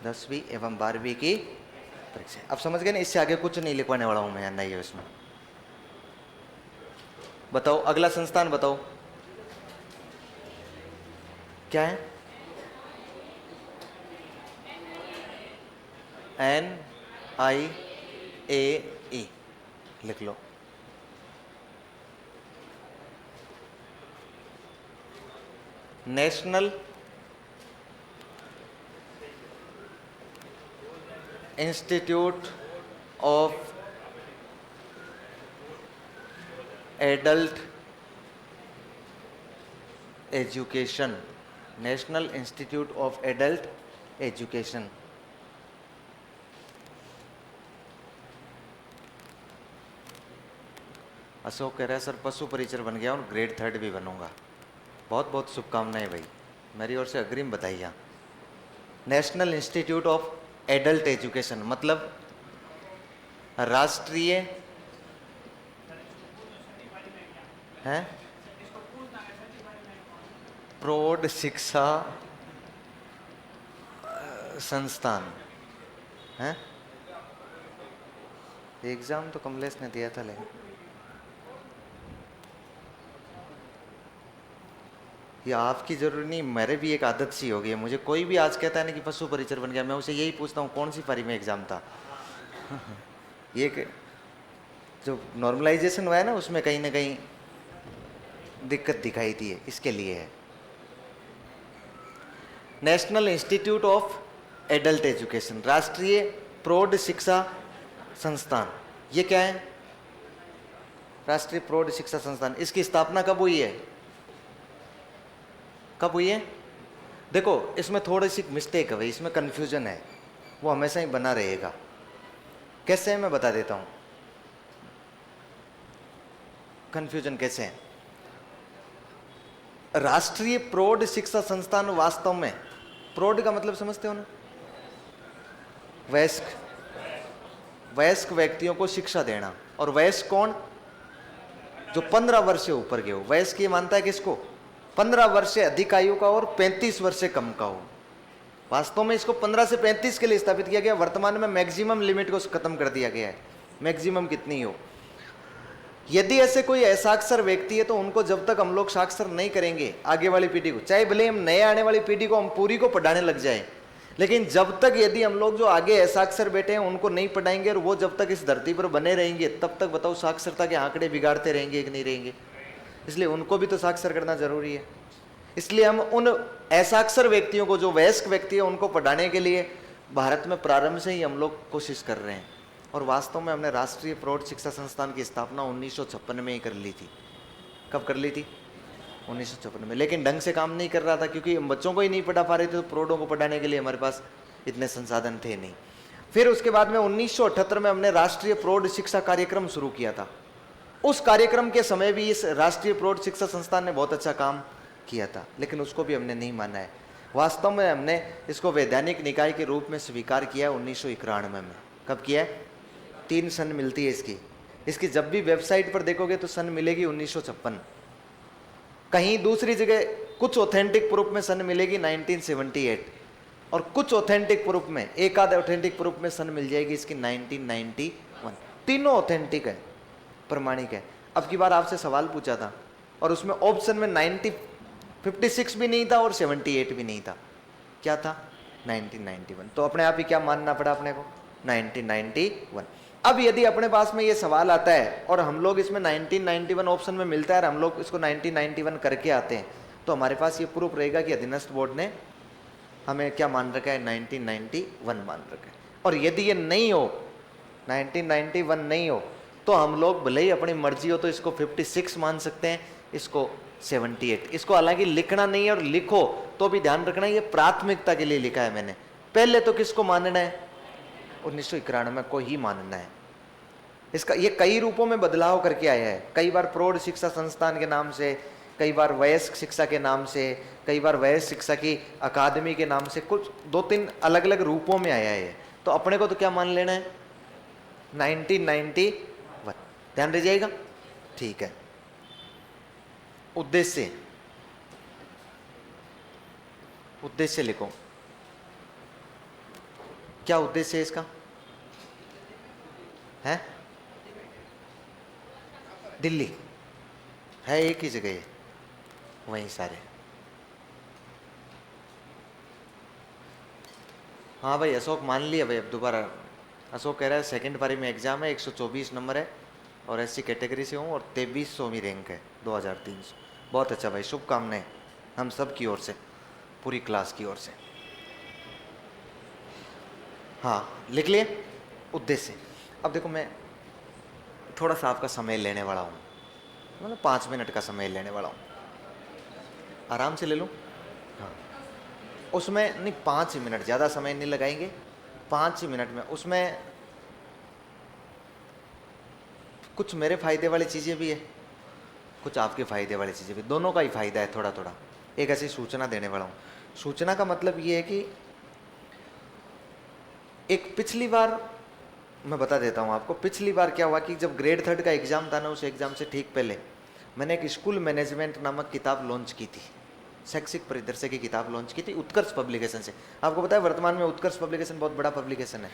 दसवीं एवं 12वीं की परीक्षा। अब समझ गए ना, इससे आगे कुछ नहीं लिखवाने वाला हूं मैं, नहीं है इसमें। बताओ अगला संस्थान बताओ क्या है। NIAE लिख लो। National institute of adult education, national institute of adult education. Ashok कह रहा है सर पशु परिचर बन गया और ग्रेड 3 भी बनूंगा। बहुत बहुत शुभकामनाएं भाई, मेरी ओर से अग्रिम बधाइयाँ। National institute of adult education मतलब राष्ट्रीय है प्रौढ़ शिक्षा संस्थान है। एग्जाम तो कमलेश ने दिया था, लेकिन ये आपकी जरूरी नहीं, मेरे भी एक आदत सी हो गई है। मुझे कोई भी आज कहता है ना कि पशु परिचर बन गया, मैं उसे यही पूछता हूँ कौन सी पारी में एग्जाम था। ये जो नॉर्मलाइजेशन हुआ है ना, उसमें कहीं ना कहीं दिक्कत दिखाई दी है, इसके लिए है। National institute of adult education, राष्ट्रीय प्रौढ़ शिक्षा संस्थान, ये क्या है। राष्ट्रीय प्रौढ़ शिक्षा संस्थान, इसकी स्थापना कब हुई है, कब हुई है। देखो इसमें थोड़ी सी मिस्टेक है भाई, इसमें कंफ्यूजन है, वो हमेशा ही बना रहेगा। कैसे है मैं बता देता हूं, कंफ्यूजन कैसे है। राष्ट्रीय प्रौढ़ शिक्षा संस्थान वास्तव में, प्रौढ़ का मतलब समझते हो ना, वयस्क, वयस्क व्यक्तियों को शिक्षा देना। और वयस्क कौन, जो 15 वर्ष से ऊपर के हो। वयस्क ये मानता है किसको, 15 वर्ष से अधिक आयु का और 35 वर्ष से कम का हो। वास्तव में इसको 15 से 35 के लिए स्थापित किया गया, वर्तमान में मैक्सिमम लिमिट को खत्म कर दिया गया है। मैक्सिमम कितनी हो, यदि ऐसे कोई असाक्षर व्यक्ति है तो उनको जब तक हम लोग साक्षर नहीं करेंगे आगे वाली पीढ़ी को, चाहे भले हम नए आने वाली पीढ़ी को हम पूरी को पढ़ाने लग जाए, लेकिन जब तक यदि हम लोग जो आगे असाक्षर बैठे हैं उनको नहीं पढ़ाएंगे और वो जब तक इस धरती पर बने रहेंगे तब तक बताओ साक्षरता के आंकड़े बिगाड़ते रहेंगे कि नहीं रहेंगे। इसलिए उनको भी तो साक्षर करना जरूरी है। इसलिए हम उन असाक्षर व्यक्तियों को, जो वयस्क व्यक्ति है, उनको पढ़ाने के लिए भारत में प्रारंभ से ही हम लोग कोशिश कर रहे हैं। और वास्तव में हमने राष्ट्रीय प्रौढ़ शिक्षा संस्थान की स्थापना 1956 में ही कर ली थी। कब कर ली थी? 1956 में। लेकिन ढंग से काम नहीं कर रहा था, क्योंकि हम बच्चों को ही नहीं पढ़ा पा रहे थे, तो प्रौढ़ों को पढ़ाने के लिए हमारे पास इतने संसाधन थे नहीं। फिर उसके बाद में 1978 में हमने राष्ट्रीय प्रौढ़ शिक्षा कार्यक्रम शुरू किया था। उस कार्यक्रम के समय भी इस राष्ट्रीय प्रौढ़ शिक्षा संस्थान ने बहुत अच्छा काम किया था, लेकिन उसको भी हमने नहीं माना है। वास्तव में हमने इसको वैधानिक निकाय के रूप में स्वीकार किया 1991 में। कब किया है? 3 सन मिलती है इसकी जब भी वेबसाइट पर देखोगे तो सन मिलेगी 1956। कहीं दूसरी जगह कुछ ऑथेंटिक प्रूफ में सन मिलेगी 1978, और कुछ ऑथेंटिक प्रूफ में, एक आध ऑथेंटिक प्रूफ में सन मिल जाएगी इसकी 1991। तीनों ऑथेंटिक है, प्रमाणिक है। अब की बार आपसे सवाल पूछा था और उसमें ऑप्शन में 56 भी नहीं था और 78 भी नहीं था। क्या था? 1991। तो अपने आप ही क्या मानना पड़ा अपने को? 1991। अब यदि अपने पास में ये सवाल आता है और हम लोग इसमें 1991 ऑप्शन में मिलता है और हम लोग इसको 1991 करके आते हैं, तो हमारे पास ये प्रूफ रहेगा कि अधीनस्थ बोर्ड ने हमें क्या मान रखा है? 1991 मान रखा है। और यदि ये नहीं हो, 1991 नहीं हो, तो हम लोग भले ही अपनी मर्जी हो तो इसको 56 मान सकते हैं, इसको 78। इसको हालांकि लिखना नहीं है, और लिखो तो भी ध्यान रखना ये प्राथमिकता के लिए लिखा है मैंने। पहले तो किसको मानना है? 1991 को ही मानना है। इसका ये कई रूपों में बदलाव करके आया है। कई बार प्रौढ़ शिक्षा संस्थान के नाम से, कई बार वयस्क शिक्षा के नाम से, कई बार वयस्क शिक्षा की अकादमी के नाम से, कुछ 2-3 अलग अलग रूपों में आया है। तो अपने को तो क्या मान लेना है? 1991। ध्यान रह जाएगा? ठीक है। उद्देश्य लिखो। क्या उद्देश्य है इसका? है दिल्ली है, एक ही जगह है, वहीं सारे। हाँ भाई, अशोक मान लिया भाई। अब दोबारा अशोक कह रहा है सेकंड पारी में एग्जाम है, 124 नंबर है और एससी कैटेगरी से हूँ और 2300वीं रैंक है, 2300। बहुत अच्छा भाई, शुभकामनाएं हम सब की ओर से, पूरी क्लास की ओर से। हाँ, लिख लिए उद्देश्य। अब देखो, मैं थोड़ा सा आपका समय लेने वाला हूँ, मतलब 5 मिनट का समय लेने वाला हूँ। आराम से ले लो। हाँ, उसमें नहीं, 5 मिनट, ज़्यादा समय नहीं लगाएंगे। 5 मिनट में उसमें कुछ मेरे फायदे वाली चीज़ें भी है, कुछ आपके फायदे वाली चीज़ें भी, दोनों का ही फायदा है थोड़ा थोड़ा। एक ऐसी सूचना देने वाला हूँ। सूचना का मतलब ये है कि एक पिछली बार मैं बता देता हूँ आपको। पिछली बार क्या हुआ कि जब ग्रेड 3 का एग्जाम था ना, उस एग्जाम से ठीक पहले मैंने एक स्कूल मैनेजमेंट नामक किताब लॉन्च की थी, शैक्षिक परिदृश्य की किताब लॉन्च की थी उत्कर्ष पब्लिकेशन से। आपको पता है वर्तमान में उत्कर्ष पब्लिकेशन बहुत बड़ा पब्लिकेशन है,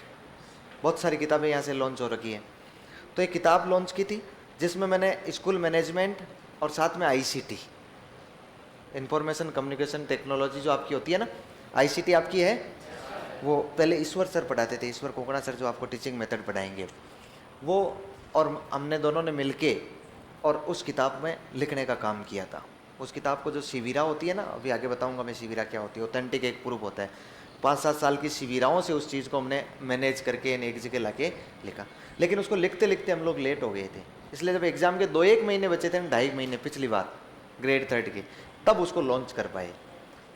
बहुत सारी किताबें यहाँ से लॉन्च हो रखी हैं। तो एक किताब लॉन्च की थी जिसमें मैंने स्कूल मैनेजमेंट और साथ में ICT, इंफॉर्मेशन कम्युनिकेशन टेक्नोलॉजी जो आपकी होती है ना, ICT आपकी है, वो पहले ईश्वर सर पढ़ाते थे, ईश्वर कोकड़ा सर, जो आपको टीचिंग मेथड पढ़ाएंगे वो, और हमने दोनों ने मिलके और उस किताब में लिखने का काम किया था। उस किताब को जो शिविरा होती है ना, अभी आगे बताऊंगा मैं शिविरा क्या होती है, ऑथेंटिक एक प्रूफ होता है। 5-7 साल की शिविराओं से उस चीज़ को हमने मैनेज करके एक जगह ला के लिखा। लेकिन उसको लिखते लिखते हम लोग लेट हो गए थे, इसलिए जब एग्ज़ाम के 2-1 महीने बचे थे, 2.5 महीने पिछली बार ग्रेड 3 के, तब उसको लॉन्च कर पाए।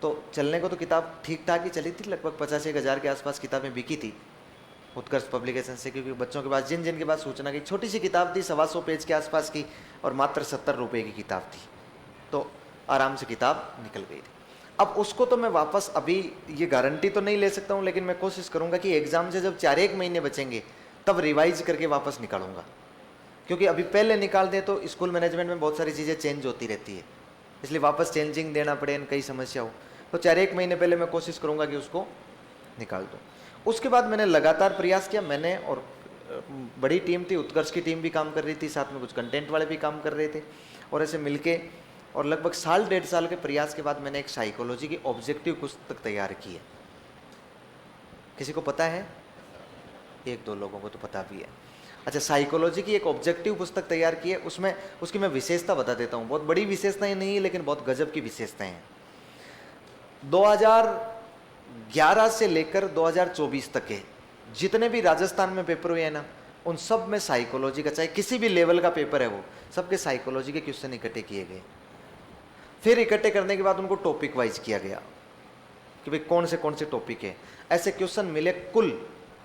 तो चलने को तो किताब ठीक ठाक ही चली थी, लगभग 85 हज़ार के आसपास किताबें बिकी थी उत्कर्ष पब्लिकेशन से, क्योंकि बच्चों के पास जिन के पास सूचना की छोटी सी किताब थी, 125 पेज के आसपास की, और मात्र 70 रुपये की किताब थी, तो आराम से किताब निकल गई थी। अब उसको तो मैं वापस, अभी ये गारंटी तो नहीं ले सकता हूँ, लेकिन मैं कोशिश करूँगा कि एग्ज़ाम से जब 4-1 महीने बचेंगे तब रिवाइज करके वापस निकालूंगा, क्योंकि अभी पहले निकाल दें तो स्कूल मैनेजमेंट में बहुत सारी चीज़ें चेंज होती रहती है, इसलिए वापस चेंजिंग देना पड़े, कई समस्या हो, तो 4-1 महीने पहले मैं कोशिश करूँगा कि उसको निकाल दूँ। उसके बाद मैंने लगातार प्रयास किया, मैंने और बड़ी टीम थी, उत्कर्ष की टीम भी काम कर रही थी, साथ में कुछ कंटेंट वाले भी काम कर रहे थे, और ऐसे मिलके और लगभग 1.5 साल के प्रयास के बाद मैंने एक साइकोलॉजी की ऑब्जेक्टिव पुस्तक तैयार की है। किसी को पता है? एक दो लोगों को तो पता भी है। अच्छा, साइकोलॉजी की एक ऑब्जेक्टिव पुस्तक तैयार की है, उसमें उसकी मैं विशेषता बता देता हूँ। बहुत बड़ी विशेषताएं नहीं है, लेकिन बहुत गजब की विशेषताएं हैं। 2011 से लेकर 2024 तक के जितने भी राजस्थान में पेपर हुए हैं ना, उन सब में साइकोलॉजी का, चाहे किसी भी लेवल का पेपर है वो, सबके साइकोलॉजी के क्वेश्चन इकट्ठे किए गए। फिर इकट्ठे करने के बाद उनको टॉपिक वाइज किया गया कि भाई कौन से टॉपिक है। ऐसे क्वेश्चन मिले कुल।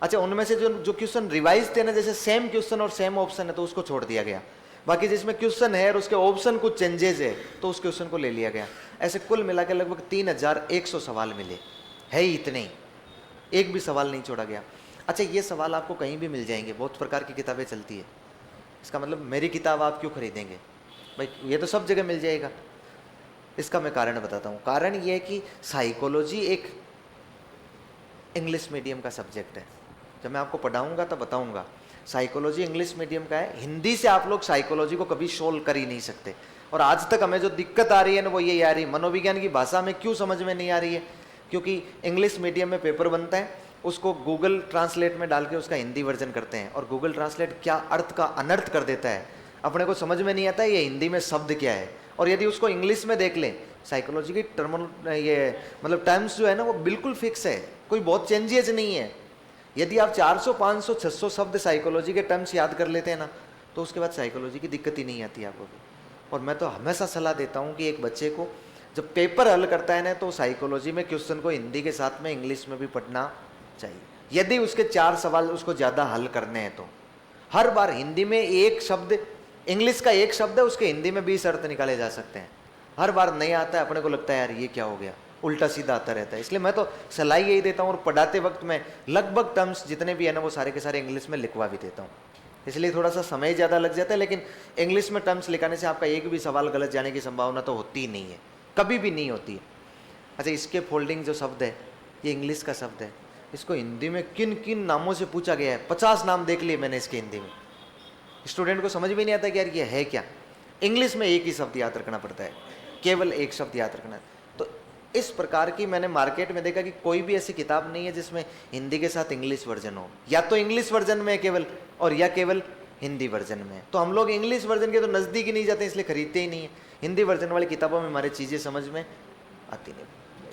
अच्छा, उनमें से जो जो क्वेश्चन रिवाइज थे ना, जैसे सेम क्वेश्चन और सेम ऑप्शन है तो उसको छोड़ दिया गया। बाकी जिसमें क्वेश्चन है और उसके ऑप्शन कुछ चेंजेस है तो उस क्वेश्चन को ले लिया गया। ऐसे कुल मिला के लगभग 3100 सवाल मिले, है ही इतने ही, एक भी सवाल नहीं छोड़ा गया। अच्छा, ये सवाल आपको कहीं भी मिल जाएंगे, बहुत प्रकार की किताबें चलती है। इसका मतलब मेरी किताब आप क्यों खरीदेंगे भाई, ये तो सब जगह मिल जाएगा। इसका मैं कारण बताता हूँ। कारण ये है कि साइकोलॉजी एक इंग्लिश मीडियम का सब्जेक्ट है। जब मैं आपको पढ़ाऊंगा तब बताऊंगा। साइकोलॉजी इंग्लिश मीडियम का है, हिंदी से आप लोग साइकोलॉजी को कभी सोल्व कर ही नहीं सकते। और आज तक हमें जो दिक्कत आ रही है ना, वो ये आ रही है, मनोविज्ञान की भाषा में क्यों समझ में नहीं आ रही है, क्योंकि इंग्लिश मीडियम में पेपर बनता है, उसको गूगल ट्रांसलेट में डाल के उसका हिंदी वर्जन करते हैं, और गूगल ट्रांसलेट क्या अर्थ का अनर्थ कर देता है, अपने को समझ में नहीं आता है ये हिंदी में शब्द क्या है। और यदि उसको इंग्लिश में देख लें, साइकोलॉजी की ये मतलब टर्म्स जो है ना, वो बिल्कुल फिक्स है, कोई बहुत चेंजेस नहीं है। यदि आप 400, 500, 600 शब्द साइकोलॉजी के टर्म्स याद कर लेते हैं ना, तो उसके बाद साइकोलॉजी की दिक्कत ही नहीं आती आपको। और मैं तो हमेशा सलाह देता हूँ कि एक बच्चे को जब पेपर हल करता है ना, तो साइकोलॉजी में क्वेश्चन को हिंदी के साथ में इंग्लिश में भी पढ़ना चाहिए। यदि उसके 4 सवाल उसको ज़्यादा हल करने हैं तो हर बार हिंदी में एक शब्द, इंग्लिश का एक शब्द है, उसके हिंदी में 20 अर्थ निकाले जा सकते हैं। हर बार नहीं आता है, अपने को लगता है यार ये क्या हो गया, उल्टा सीधा आता रहता है। इसलिए मैं तो सलाह यही देता हूँ, और पढ़ाते वक्त मैं लगभग टर्म्स जितने भी है ना, वो सारे के सारे इंग्लिश में लिखवा भी देता हूँ। इसलिए थोड़ा सा समय ज़्यादा लग जाता है, लेकिन इंग्लिश में टर्म्स लिखाने से आपका एक भी सवाल गलत जाने की संभावना तो होती ही नहीं है, कभी भी नहीं होती है। अच्छा, इसके फोल्डिंग जो शब्द है, ये इंग्लिश का शब्द है, इसको हिंदी में किन किन नामों से पूछा गया है, 50 नाम देख लिए मैंने इसके हिंदी में। स्टूडेंट को समझ भी नहीं आता कि यार ये है क्या। इंग्लिश में एक ही शब्द याद रखना पड़ता है, केवल एक शब्द याद रखना है। तो इस प्रकार की मैंने मार्केट में देखा कि कोई भी ऐसी किताब नहीं है जिसमें हिंदी के साथ इंग्लिश वर्जन हो, या तो इंग्लिश वर्जन में केवल, और या केवल हिंदी वर्जन में। तो हम लोग इंग्लिश वर्जन के तो नज़दीक ही नहीं जाते, इसलिए खरीदते ही नहीं है। हिंदी वर्जन वाली किताबों में हमारी चीज़ें समझ में आती नहीं।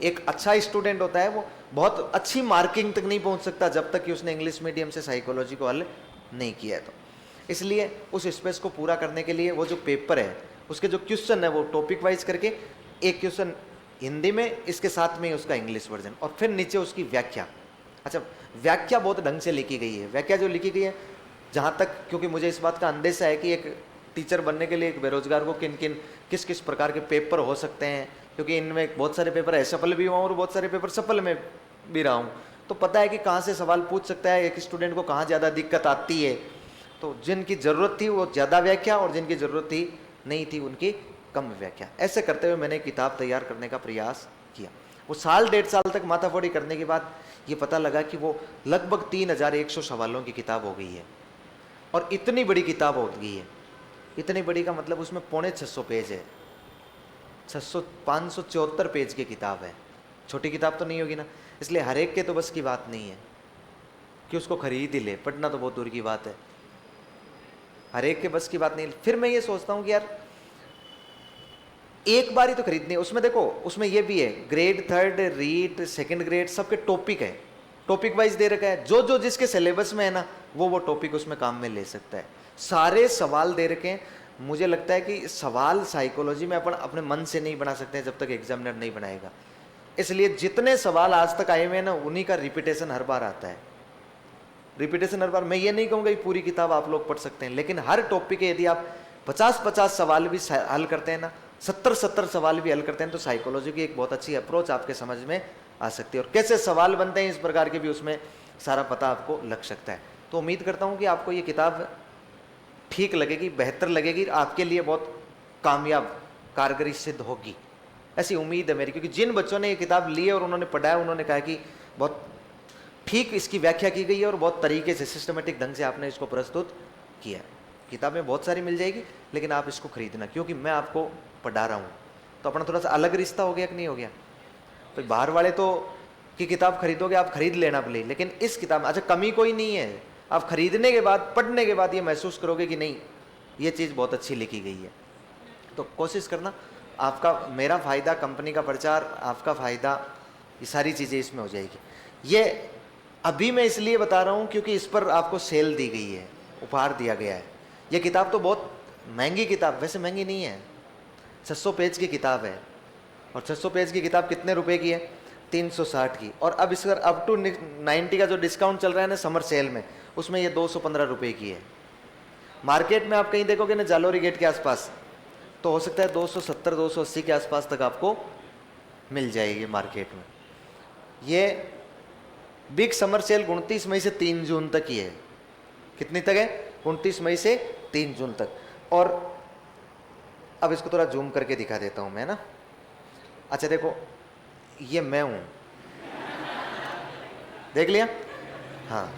एक अच्छा स्टूडेंट होता है वो बहुत अच्छी मार्किंग तक नहीं पहुंच सकता जब तक कि उसने इंग्लिश मीडियम से साइकोलॉजी को हल नहीं किया है। तो इसलिए उस स्पेस को पूरा करने के लिए वो जो पेपर है, उसके जो क्वेश्चन है, वो टॉपिक वाइज करके, एक क्वेश्चन हिंदी में, इसके साथ में ही उसका इंग्लिश वर्जन, और फिर नीचे उसकी व्याख्या। अच्छा, व्याख्या बहुत ढंग से लिखी गई है। व्याख्या जो लिखी गई है, जहाँ तक, क्योंकि मुझे इस बात का अंदेशा है कि एक टीचर बनने के लिए एक बेरोजगार को किस किस प्रकार के पेपर हो सकते हैं, क्योंकि इनमें बहुत सारे पेपर असफल भी हुआ और बहुत सारे पेपर सफल में भी रहा हूँ, तो पता है कि कहाँ से सवाल पूछ सकता है, एक स्टूडेंट को कहाँ ज़्यादा दिक्कत आती है। तो जिनकी ज़रूरत थी वो ज़्यादा व्याख्या, और जिनकी ज़रूरत थी नहीं थी उनकी कम व्याख्या। ऐसे करते हुए मैंने किताब तैयार करने का प्रयास किया। वो 1.5 साल तक माथाफोड़ी करने के बाद ये पता लगा कि वो लगभग 3100 सवालों की किताब हो गई है, और इतनी बड़ी किताब हो गई है। इतनी बड़ी का मतलब उसमें 650 पेज है, 574 पेज की किताब है। छोटी किताब तो नहीं होगी ना, इसलिए हर एक के तो बस की बात नहीं है कि उसको खरीद ही ले, पढ़ना तो बहुत दूर की बात है, हर एक के बस की बात नहीं। फिर मैं ये सोचता हूँ कि यार एक बार ही तो खरीदनी है। उसमें देखो, उसमें ये भी है, ग्रेड 3, रीट, सेकंड ग्रेड, सबके टॉपिक है, टॉपिक वाइज दे रखा है। जो जो जिसके सिलेबस में है ना, वो टॉपिक उसमें काम में ले सकता है। सारे सवाल दे रखे हैं। मुझे लगता है कि सवाल साइकोलॉजी में अपन अपने मन से नहीं बना सकते जब तक एग्जामिनर नहीं बनाएगा। इसलिए जितने सवाल आज तक आए हुए हैं ना, उन्हीं का रिपीटेशन हर बार आता है, रिपीटेशन हर बार। मैं ये नहीं कहूँगा कि पूरी किताब आप लोग पढ़ सकते हैं, लेकिन हर टॉपिक के यदि आप 50-50 सवाल भी हल करते हैं ना, 70-70 सवाल भी हल करते हैं, तो साइकोलॉजी की एक बहुत अच्छी अप्रोच आपके समझ में आ सकती है। और कैसे सवाल बनते हैं इस प्रकार के भी उसमें सारा पता आपको लग सकता है। तो उम्मीद करता हूँ कि आपको ये किताब ठीक लगेगी, बेहतर लगेगी, आपके लिए बहुत कामयाब, कारगरी सिद्ध होगी, ऐसी उम्मीद है मेरी। क्योंकि जिन बच्चों ने ये किताब ली है और उन्होंने पढ़ा, उन्होंने कहा कि बहुत ठीक इसकी व्याख्या की गई है और बहुत तरीके से, सिस्टमेटिक ढंग से आपने इसको प्रस्तुत किया है। किताबें बहुत सारी मिल जाएगी, लेकिन आप इसको खरीदना, क्योंकि मैं आपको पढ़ा रहा हूँ। तो अपना थोड़ा सा अलग रिश्ता हो गया कि नहीं हो गया। तो बाहर वाले तो कि किताब खरीदोगे, आप खरीद लेना भले, लेकिन इस किताब में अच्छा कमी कोई नहीं है। आप खरीदने के बाद, पढ़ने के बाद ये महसूस करोगे कि नहीं ये चीज़ बहुत अच्छी लिखी गई है। तो कोशिश करना, आपका, मेरा फ़ायदा, कंपनी का प्रचार, आपका फ़ायदा, ये सारी चीज़ें इसमें हो जाएगी। ये अभी मैं इसलिए बता रहा हूँ क्योंकि इस पर आपको सेल दी गई है, उपहार दिया गया है। ये किताब तो बहुत महंगी किताब, वैसे महंगी नहीं है, 600 पेज की किताब है। और 600 पेज की किताब कितने रुपए की है? 360 की। और अब इस अप टू 90 का जो डिस्काउंट चल रहा है ना समर सेल में, उसमें ये 215 रुपये की है। मार्केट में आप कहीं देखोगे ना जालोरी गेट के आसपास, तो हो सकता है 270-280 के आसपास तक आपको मिल जाएगी मार्केट में। ये बिग समर सेल 29 मई से 3 जून तक ही है। कितनी तक है? 29 मई से 3 जून तक। और अब इसको थोड़ा जूम करके दिखा देता हूं मैं ना। अच्छा देखो, ये मैं हूं, देख लिया? हाँ,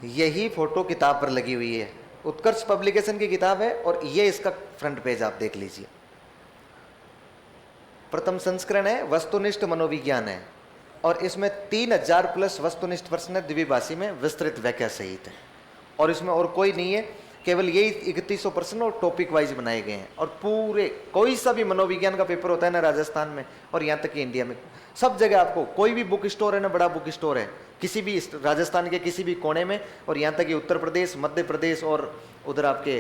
यही फोटो किताब पर लगी हुई है, उत्कर्ष पब्लिकेशन की किताब है। और ये इसका फ्रंट पेज आप देख लीजिए। प्रथम संस्करण है, वस्तुनिष्ठ मनोविज्ञान है, और इसमें 3000 प्लस वस्तुनिष्ठ प्रश्न है, द्विभाषी में विस्तृत व्याख्या सहित है। और इसमें और कोई नहीं है, केवल यही 3100 प्रश्न और टॉपिक वाइज बनाए गए हैं। और पूरे कोई सा भी मनोविज्ञान का पेपर होता है ना राजस्थान में, और यहाँ तक कि इंडिया में, सब जगह आपको कोई भी बुक स्टोर है ना, बड़ा बुक स्टोर है किसी भी राजस्थान के किसी भी कोने में, और यहाँ तक कि उत्तर प्रदेश, मध्य प्रदेश और उधर आपके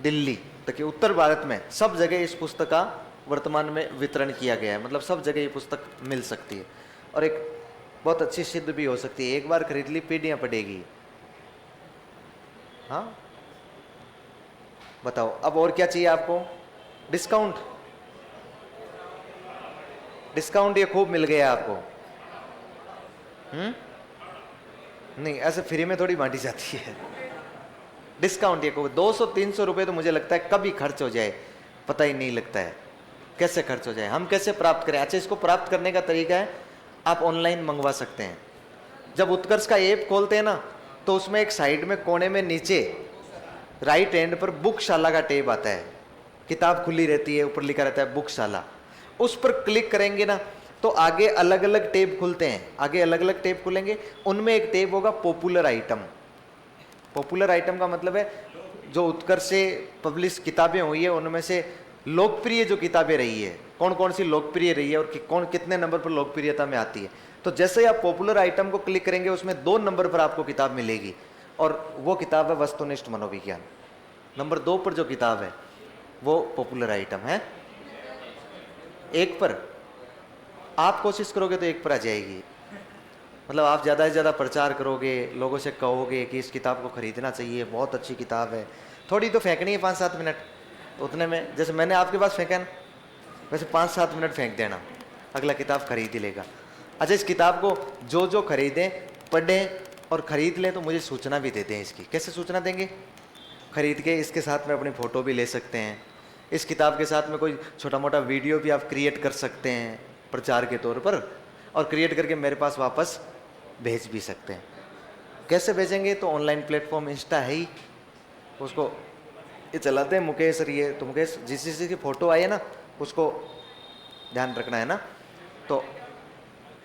दिल्ली तक कि उत्तर भारत में सब जगह इस पुस्तक का वर्तमान में वितरण किया गया है। मतलब सब जगह ये पुस्तक मिल सकती है, और एक बहुत अच्छी सिद्ध भी हो सकती है। एक बार खरीद ली पीढ़ियाँ पड़ेगी। हाँ बताओ, अब और क्या चाहिए आपको? डिस्काउंट, डिस्काउंट ये खूब मिल गया आपको। नहीं, ऐसे फ्री में थोड़ी बांटी जाती है। डिस्काउंट ये को 200-300 रुपये तो मुझे लगता है कभी खर्च हो जाए पता ही नहीं लगता है कैसे खर्च हो जाए। हम कैसे प्राप्त करें? अच्छा, इसको प्राप्त करने का तरीका है, आप ऑनलाइन मंगवा सकते हैं। जब उत्कर्ष का ऐप खोलते हैं ना, तो उसमें एक साइड में कोने में नीचे राइट हैंड पर बुकशाला का टैब आता है, किताब खुली रहती है, ऊपर लिखा रहता है बुकशाला। उस पर क्लिक करेंगे ना तो आगे अलग अलग टैब खुलते हैं, आगे अलग अलग टैब खुलेंगे। उनमें एक टैब होगा पॉपुलर आइटम। पॉपुलर आइटम का मतलब है जो उत्कर्ष से पब्लिश किताबें हुई है उनमें से लोकप्रिय जो किताबें रही है, कौन कौन सी लोकप्रिय रही है और कौन कितने नंबर पर लोकप्रियता में आती है। तो जैसे ही आप पॉपुलर आइटम को क्लिक करेंगे, उसमें 2 नंबर पर आपको किताब मिलेगी, और वो किताब है वस्तुनिष्ठ मनोविज्ञान। नंबर 2 पर जो किताब है वो पॉपुलर आइटम है। 1 पर आप कोशिश करोगे तो 1 पर आ जाएगी। मतलब आप ज़्यादा से ज़्यादा प्रचार करोगे, लोगों से कहोगे कि इस किताब को खरीदना चाहिए, बहुत अच्छी किताब है। थोड़ी तो फेंकनी है 5-7 मिनट, उतने में जैसे मैंने आपके पास फेंका ना, वैसे 5-7 मिनट फेंक देना, अगला किताब खरीद ही लेगा। अच्छा, इस किताब को जो जो खरीदें, पढ़ें और ख़रीद लें तो मुझे सूचना भी देते हैं इसकी। कैसे सूचना देंगे? खरीद के इसके साथ में अपनी फ़ोटो भी ले सकते हैं, इस किताब के साथ में कोई छोटा मोटा वीडियो भी आप क्रिएट कर सकते हैं प्रचार के तौर पर, और क्रिएट करके मेरे पास वापस भेज भी सकते हैं। कैसे भेजेंगे? तो ऑनलाइन प्लेटफॉर्म इंस्टा है ही, उसको ये चलाते हैं मुकेश। और ये तो मुकेश जिस चीज़ की फ़ोटो आई है ना उसको ध्यान रखना है ना। तो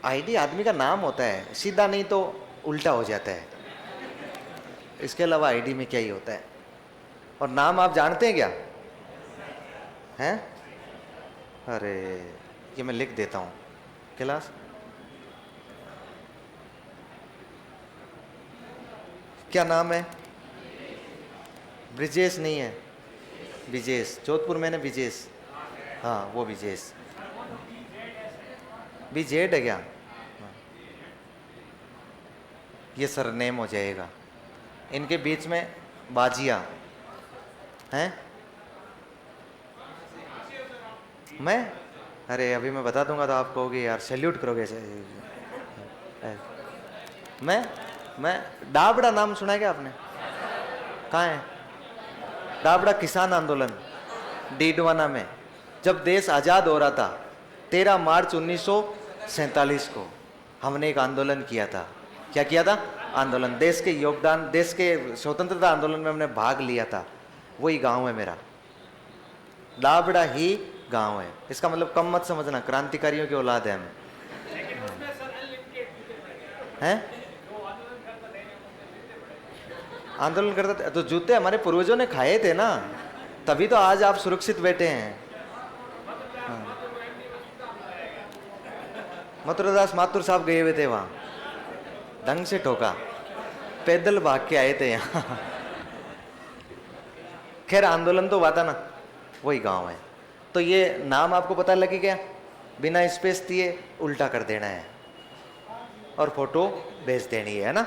आईडी आदमी का नाम होता है, सीधा नहीं तो उल्टा हो जाता है। इसके अलावा आईडी में क्या ही होता है। और नाम आप जानते हैं क्या? हैं? अरे ये मैं लिख देता हूँ क्लास। क्या नाम है? ब्रिजेश नहीं है, विजेश। जोधपुर मैंने विजेश, हाँ वो विजेश। विजेड है क्या? हाँ। ये सरनेम हो जाएगा। इनके बीच में बाजिया हैं। मैं, अरे अभी मैं बता दूंगा तो आप कहोगे यार सैल्यूट करोगे ऐसे। मैं डाबड़ा नाम सुना है क्या आपने? कहाँ है डाबड़ा? किसान आंदोलन डीडवाना में, जब देश आज़ाद हो रहा था 13 मार्च 1947 को हमने एक आंदोलन किया था। क्या किया था? आंदोलन, देश के योगदान, देश के स्वतंत्रता आंदोलन में हमने भाग लिया था। वही गांव है मेरा, डाबड़ा ही गांव है। इसका मतलब कम मत समझना, क्रांतिकारियों की औलाद है हम। हैं? आंदोलन करते थे तो जूते हमारे पूर्वजों ने खाए थे ना, तभी तो आज आप सुरक्षित बैठे हैं। हाँ। मथुरादास माथुर साहब गए हुए थे वहां, ढंग से ठोका, पैदल भाग के आए थे यहाँ। खैर आंदोलन तो हुआ था ना, वही गांव है। तो ये नाम आपको पता लगे क्या? बिना स्पेस दिए उल्टा कर देना है और फोटो भेज देनी है ना।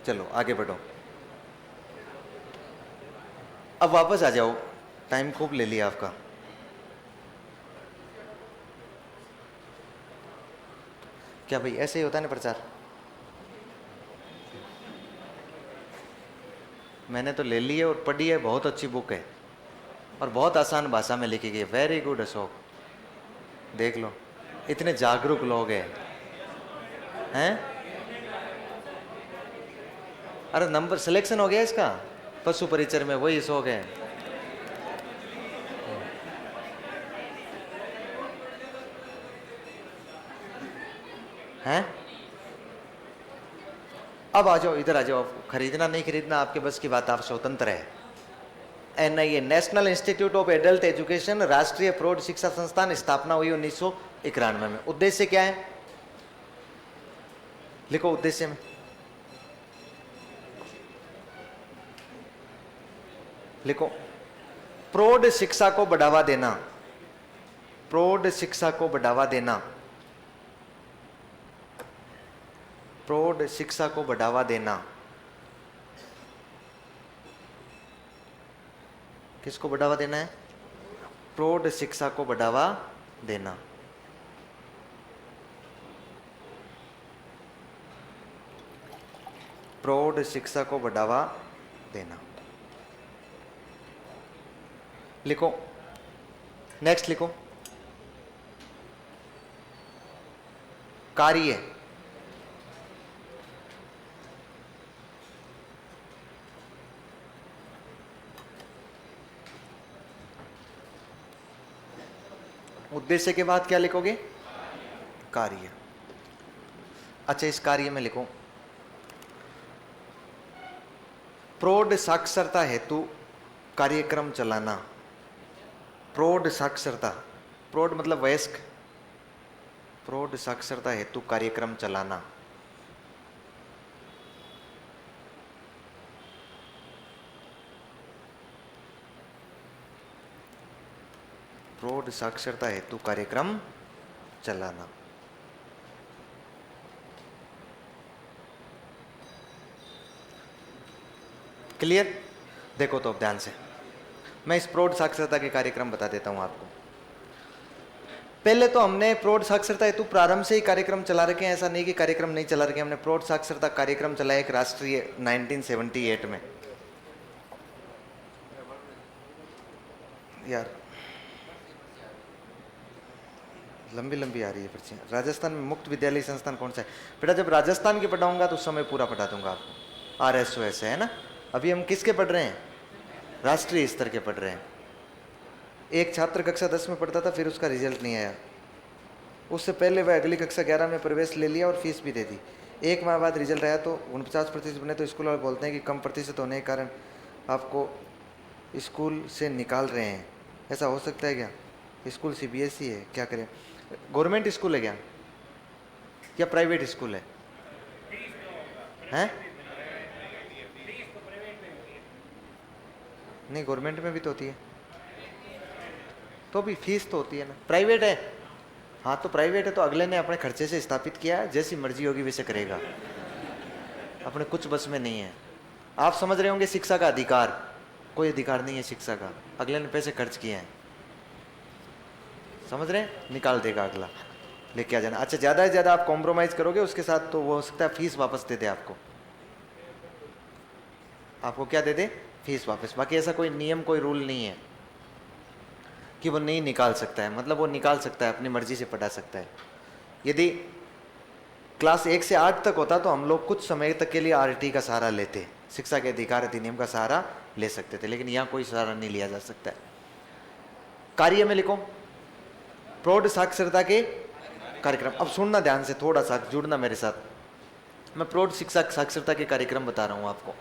चलो आगे बढ़ो, अब वापस आ जाओ, टाइम खूब ले लिया आपका। क्या भाई ऐसे ही होता है ना प्रचार? मैंने तो ले ली है और पढ़ी है, बहुत अच्छी बुक है और बहुत आसान भाषा में लिखी गई है। वेरी गुड अशोक, देख लो, इतने जागरूक लोग हैं। अरे नंबर सिलेक्शन हो गया इसका पशु परिचर में, वही शौक है। हैं? अब आ जाओ, इधर आ जाओ। खरीदना नहीं खरीदना आपके बस की बात, आप स्वतंत्र है। NIA national institute of adult education, राष्ट्रीय प्रौढ़ शिक्षा संस्थान, स्थापना हुई 1991 में। उद्देश्य क्या है? लिखो उद्देश्य में, लिखो प्रौढ़ शिक्षा को बढ़ावा देना, प्रौढ़ शिक्षा को बढ़ावा देना, प्रौढ़ शिक्षा को बढ़ावा देना। किसको बढ़ावा देना है? प्रौढ़ शिक्षा को बढ़ावा देना। प्रौढ़ शिक्षा को बढ़ावा देना, लिखो। नेक्स्ट लिखो, कार्य। उद्देश्य के बाद क्या लिखोगे? कार्य। अच्छा, इस कार्य में लिखो प्रौढ़ साक्षरता हेतु कार्यक्रम चलाना। प्रौढ़ साक्षरता, प्रौढ़ मतलब वयस्क, प्रौढ़ साक्षरता हेतु कार्यक्रम चलाना। प्रौढ़ साक्षरता हेतु कार्यक्रम चलाना। क्लियर? देखो तो अब ध्यान से, मैं इस प्रौढ़ साक्षरता के कार्यक्रम बता देता हूं आपको। पहले तो हमने प्रौढ़ साक्षरता हेतु प्रारंभ से ही कार्यक्रम चला रखे हैं, ऐसा नहीं कि कार्यक्रम नहीं चला रखे। हमने प्रौढ़ साक्षरता कार्यक्रम चलाया एक राष्ट्रीय 1978 में। यार लंबी लंबी आ रही है पर्चियाँ। राजस्थान में मुक्त विद्यालय संस्थान कौन सा है? बेटा जब राजस्थान की पढ़ाऊंगा तो उस समय पूरा पढ़ा दूंगा आपको। RSOS है ना। अभी हम किसके पढ़ रहे हैं? राष्ट्रीय स्तर के पढ़ रहे हैं। एक छात्र कक्षा 10 में पढ़ता था, फिर उसका रिजल्ट नहीं आया, उससे पहले वह अगली कक्षा 11 में प्रवेश ले लिया और फीस भी दे दी। एक माह बाद रिजल्ट आया तो 49% बने, तो स्कूल वाले बोलते हैं कि कम प्रतिशत होने के कारण आपको स्कूल से निकाल रहे हैं। ऐसा हो सकता है क्या? स्कूल CBSE है, क्या करें? गवर्नमेंट स्कूल है क्या या प्राइवेट स्कूल है? हैं? नहीं, गवर्नमेंट में भी तो होती है, तो भी फीस तो होती है ना। प्राइवेट है, हाँ तो प्राइवेट है तो अगले ने अपने खर्चे से स्थापित किया है, जैसी मर्जी होगी वैसे करेगा, अपने कुछ बस में नहीं है। आप समझ रहे होंगे शिक्षा का अधिकार, कोई अधिकार नहीं है शिक्षा का, अगले ने पैसे खर्च किए हैं, समझ रहे हैं? निकाल देगा अगला, लेके आ जाना। अच्छा, ज़्यादा से ज़्यादा आप कॉम्प्रोमाइज़ करोगे उसके साथ तो वो हो सकता है फीस वापस दे दे आपको। आपको क्या दे दे? फीस वापस। बाकी ऐसा कोई नियम, कोई रूल नहीं है कि वो नहीं निकाल सकता है। मतलब वो निकाल सकता है, अपनी मर्जी से पढ़ा सकता है। यदि क्लास 1 से 8 तक होता तो हम लोग कुछ समय तक के लिए RT का सहारा लेते, शिक्षा के अधिकार अधिनियम का सहारा ले सकते थे, लेकिन यहाँ कोई सहारा नहीं लिया जा सकता है। कार्य में लिखो प्रौढ़ साक्षरता के कार्यक्रम। अब सुनना ध्यान से, थोड़ा सा जुड़ना मेरे साथ। मैं प्रौढ़ शिक्षा साक्षरता के कार्यक्रम बता रहा हूं आपको।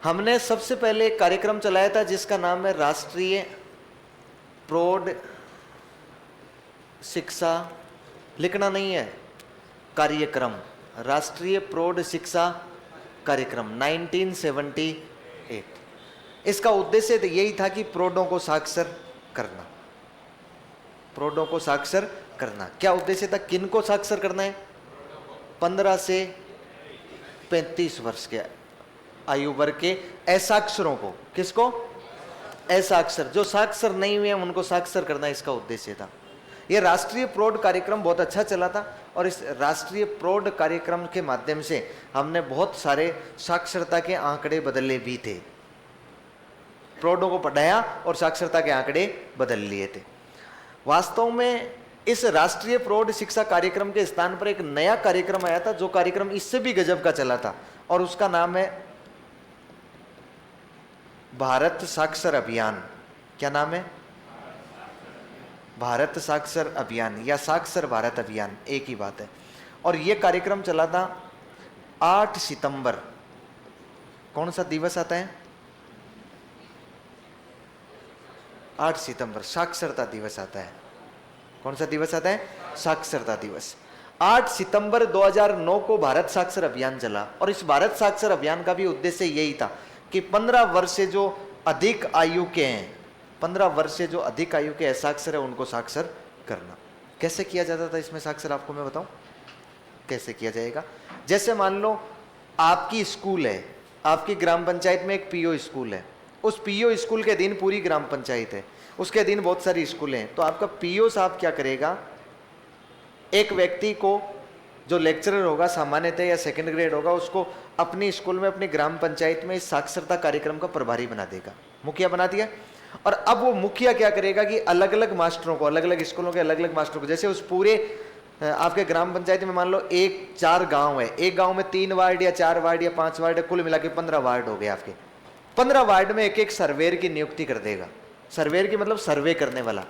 हमने सबसे पहले एक कार्यक्रम चलाया था जिसका नाम है राष्ट्रीय प्रौढ़ शिक्षा, लिखना नहीं है, कार्यक्रम, राष्ट्रीय प्रौढ़ शिक्षा कार्यक्रम 1978। इसका उद्देश्य यही था कि प्रौढ़ों को साक्षर करना, प्रौढ़ों को साक्षर करना। क्या उद्देश्य था? किन को साक्षर करना है? 15 से 35 वर्ष के आयु वर्ग के असाक्षरों को। किसको? असाक्षर। जो साक्षर नहीं हुए हैं उनको साक्षर करना इसका उद्देश्य था। यह राष्ट्रीय प्रौढ़ कार्यक्रम बहुत अच्छा चला था और इस राष्ट्रीय प्रौढ़ कार्यक्रम के माध्यम से हमने बहुत सारे साक्षरता के आंकड़े बदले भी थे। प्रौढ़ों को पढ़ाया और साक्षरता के आंकड़े बदल लिए थे। वास्तव में इस राष्ट्रीय प्रौढ़ शिक्षा कार्यक्रम के स्थान पर एक नया कार्यक्रम आया था, जो कार्यक्रम इससे भी गजब का चला था, और उसका नाम है भारत साक्षर अभियान। क्या नाम है? भारत साक्षर अभियान या साक्षर भारत अभियान, एक ही बात है। और यह कार्यक्रम चला था 8 सितंबर। कौन सा दिवस आता है? 8 सितंबर साक्षरता दिवस आता है। कौन सा दिवस आता है? साक्षरता दिवस। 8 सितंबर 2009 को भारत साक्षर अभियान चला और इस भारत साक्षर अभियान का भी उद्देश्य यही था कि 15 वर्ष से जो अधिक आयु के हैं, 15 वर्ष से जो अधिक आयु के असाक्षर है उनको साक्षर करना। कैसे किया जाता था इसमें साक्षर? आपको मैं बताऊं कैसे किया जाएगा। जैसे मान लो आपकी स्कूल है, आपकी ग्राम पंचायत में एक पीओ स्कूल है, उस पीओ स्कूल के दिन पूरी ग्राम पंचायत है, उसके दिन बहुत सारी स्कूलें हैं। तो आपका पीओ साहब क्या करेगा? एक व्यक्ति को जो लेक्चरर होगा, सामान्यतः या सेकंड ग्रेड होगा, उसको अपनी स्कूल में, अपनी ग्राम पंचायत में इस साक्षरता कार्यक्रम का प्रभारी बना देगा, मुखिया बना दिया। और अब वो मुखिया क्या करेगा कि अलग अलग मास्टरों को, अलग अलग स्कूलों के अलग अलग मास्टरों को, जैसे उस पूरे आपके ग्राम पंचायत में मान लो 4 गांव है, एक गांव में 3 वार्ड या 4 वार्ड या 5 वार्ड, कुल मिला के 15 वार्ड हो गए आपके। 15 वार्ड में एक एक सर्वेयर की नियुक्ति कर देगा। सर्वेयर की मतलब सर्वे करने वाला।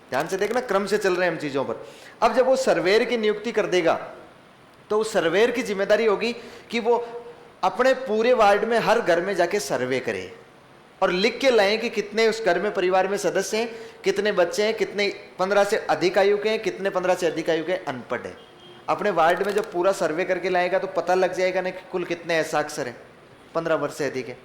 ध्यान से देखना, क्रम से चल रहे हैं हम चीजों पर। अब जब वो सर्वेयर की नियुक्ति कर देगा तो उस सर्वेयर की जिम्मेदारी होगी कि वो अपने पूरे वार्ड में हर घर में जाके सर्वे करे और लिख के लाएं कि कितने उस घर में परिवार में सदस्य हैं, कितने बच्चे हैं, कितने 15 से अधिक आयु के हैं, कितने 15 से अधिक आयु के अनपढ़ है। अपने वार्ड में जब पूरा सर्वे करके लाएगा तो पता लग जाएगा ना कि कुल कितने असाक्षर हैं, 15 वर्ष से अधिक है।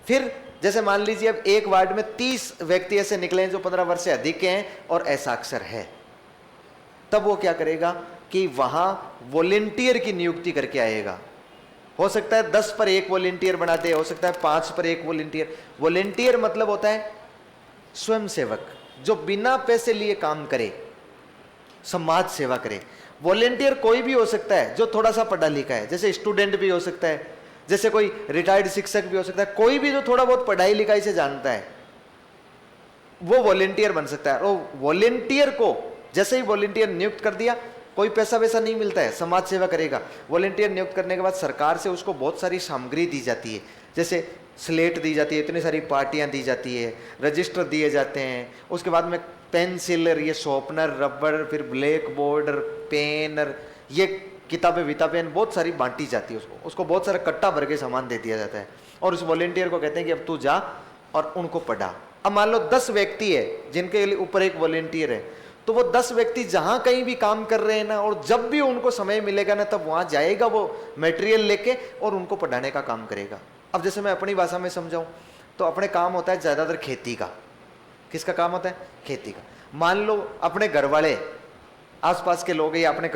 फिर जैसे मान लीजिए अब एक वार्ड में 30 व्यक्ति ऐसे निकले हैं जो 15 वर्ष से अधिक के हैं और असाक्षर है, तब वो क्या करेगा कि वहां वॉलेंटियर की नियुक्ति करके आएगा। हो सकता है 10 पर 1 वॉलेंटियर बनाते, हो सकता है 5 पर 1 वॉलेंटियर। वॉलेंटियर मतलब होता है स्वयंसेवक, जो बिना पैसे लिए काम करे, समाज सेवा करे। वॉलेंटियर कोई भी हो सकता है जो थोड़ा सा पढ़ा लिखा है, जैसे स्टूडेंट भी हो सकता है, जैसे कोई रिटायर्ड शिक्षक भी हो सकता है, कोई भी जो थोड़ा बहुत पढ़ाई लिखाई से जानता है वो वॉलेंटियर बन सकता है। और वॉलेंटियर को जैसे ही वॉलेंटियर नियुक्त कर दिया, कोई पैसा वैसा नहीं मिलता है, समाज सेवा करेगा। वॉलेंटियर नियुक्त करने के बाद सरकार से उसको बहुत सारी सामग्री दी जाती है, जैसे स्लेट दी जाती है, इतनी सारी पार्टियां दी जाती है, रजिस्टर दिए जाते हैं, उसके बाद में पेंसिल, ये शॉर्पनर, रबड़, फिर ब्लैक बोर्ड, पेन, ये किताबें विताबें बहुत सारी बांटी जाती है। उसको बहुत सारा कट्टा भर के सामान दे दिया जाता है और उस वॉलेंटियर को कहते हैं कि अब तू जा और उनको पढ़ा। अब मान लो 10 व्यक्ति है जिनके ऊपर एक वॉलेंटियर है, तो वो 10 व्यक्ति जहां कहीं भी काम कर रहे हैं ना, और जब भी उनको समय मिलेगा ना, तब वहां जाएगा वो मटेरियल लेके और उनको पढ़ाने का काम करेगा। अब जैसे मैं अपनी भाषा में समझाऊं तो अपने काम होता है ज्यादातर खेती का। किसका काम होता है? खेती का। मान लो अपने घर वाले, आसपास के लोग या अपने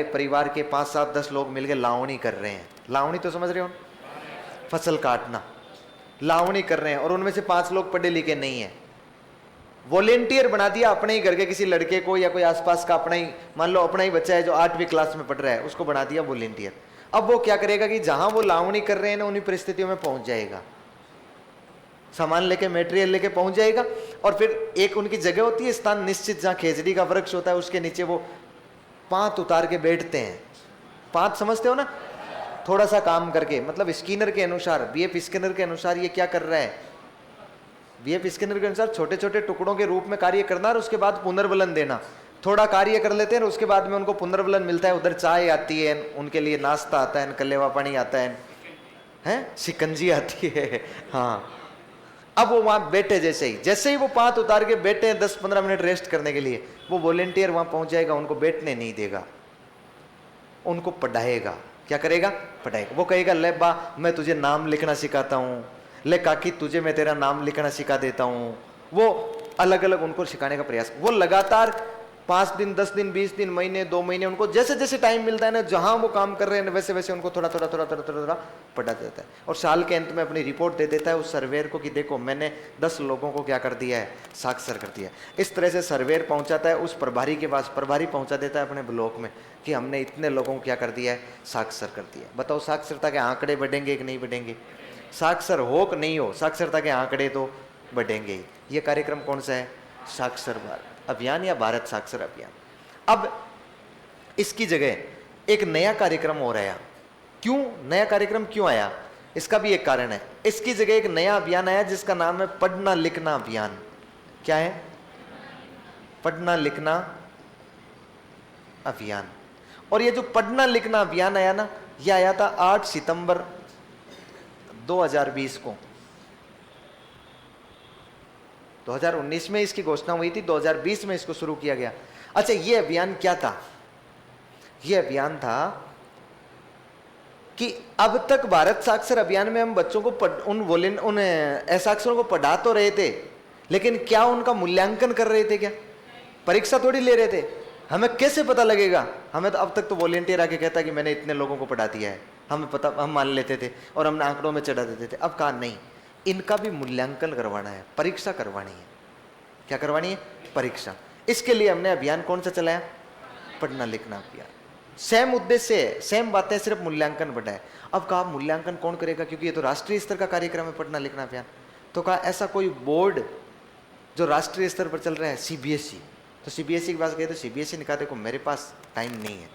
परिवार के 5, 7, 10 लोग मिलकर लावणी कर रहे हैं। लावणी तो समझ रहे हो? फसल काटना, लावणी कर रहे हैं, और उनमें से 5 लोग पढ़े लिखे नहीं है। वॉलेंटियर बना दिया अपने ही घर के किसी लड़के को, या कोई आसपास का अपना ही, मान लो अपना ही बच्चा है जो 8वीं क्लास में पढ़ रहा है, उसको बना दिया वॉलेंटियर। अब वो क्या करेगा कि जहां वो लावणी कर रहे हैं ना, उन्हीं परिस्थितियों में पहुंच जाएगा, सामान लेके, मटेरियल लेके पहुंच जाएगा। और फिर एक उनकी जगह होती है, स्थान निश्चित, जहां खेजड़ी का वृक्ष होता है, उसके नीचे वो पांत उतार के बैठते हैं। पांत समझते हो ना? थोड़ा सा काम करके, मतलब स्किनर के अनुसार, बीएफ स्किनर के अनुसार ये क्या कर रहा है, बीएफ स्किनर के अनुसार छोटे छोटे टुकड़ों के रूप में कार्य करना और उसके बाद पुनर्वलन देना। थोड़ा कार्य कर लेते हैं और उसके बाद में उनको पुनर्बलन मिलता है, उधर चाय आती है, उनके लिए नाश्ता आता है, कलेवा पानी आता है, शिकंजी आती है। हाँ, अब वो वहां बैठे जैसे ही वो पात उतार के बैठे 10-15 मिनट रेस्ट करने के लिए, वो वॉलेंटियर वहां पहुंच जाएगा, उनको बैठने नहीं देगा, उनको पढ़ाएगा। क्या करेगा? पढ़ाएगा। वो कहेगा ले बा मैं तुझे नाम लिखना सिखाता हूँ, ले काकी तुझे मैं तेरा नाम लिखना सिखा देता हूँ। वो अलग अलग उनको सिखाने का प्रयास, वो लगातार 5 दिन 10 दिन 20 दिन महीने 2 महीने, उनको जैसे जैसे टाइम मिलता है ना, जहां वो काम कर रहे हैं वैसे वैसे उनको थोड़ा थोड़ा थोड़ा थोड़ा थोड़ा थोड़ा पढ़ा देता है। और साल के अंत में अपनी रिपोर्ट दे देता है उस सर्वेयर को कि देखो मैंने 10 लोगों को क्या कर दिया है, साक्षर कर दिया। इस तरह से सर्वेयर पहुंचाता है उस प्रभारी के पास, प्रभारी पहुंचा देता है अपने ब्लॉक में कि हमने इतने लोगों को क्या कर दिया है, साक्षर कर दिया। बताओ साक्षरता के आंकड़े बढ़ेंगे कि नहीं बढ़ेंगे? साक्षर हो कि नहीं हो, साक्षरता के आंकड़े तो बढ़ेंगे। ये कार्यक्रम कौन सा है? साक्षर भारत अभियान या भारत साक्षर अभियान। अब इसकी जगह एक नया कार्यक्रम हो रहा है। क्यों नया कार्यक्रम क्यों आया? इसका भी एक कारण है। इसकी जगह एक नया अभियान आया जिसका नाम है पढ़ना लिखना अभियान। क्या है? पढ़ना लिखना अभियान। और ये जो पढ़ना लिखना अभियान आया ना, ये आया था 8 सितंबर 2020 को। 2019 में इसकी घोषणा हुई थी, 2020 में इसको शुरू किया गया। अच्छा, ये अभियान क्या था? ये अभियान था कि अब तक भारत साक्षर अभियान में हम बच्चों को उन असाक्षरों को पढ़ा तो रहे थे, लेकिन क्या उनका मूल्यांकन कर रहे थे? क्या परीक्षा थोड़ी ले रहे थे? हमें कैसे पता लगेगा? हमें तो अब तक तो वॉलेंटियर आके कहता कि मैंने इतने लोगों को पढ़ा दिया है, हमें पता, हम मान लेते थे और हमने आंकड़ों में चढ़ा देते थे। अब कहा नहीं, इनका भी मूल्यांकन करवाना है, परीक्षा करवानी है। क्या करवानी है? परीक्षा। इसके लिए हमने अभियान कौन सा चलाया? पढ़ना लिखना अभियान। सेम उद्देश्य है, सेम बातें, सिर्फ मूल्यांकन बढ़ा है। अब कहा मूल्यांकन कौन करेगा, क्योंकि ये तो राष्ट्रीय स्तर का कार्यक्रम है पढ़ना लिखना अभियान। तो कहा ऐसा कोई बोर्ड जो राष्ट्रीय स्तर पर चल रहा है, सीबीएसई। तो सीबीएसई के पास गए तो सीबीएसई ने कहा देखो मेरे पास टाइम नहीं है,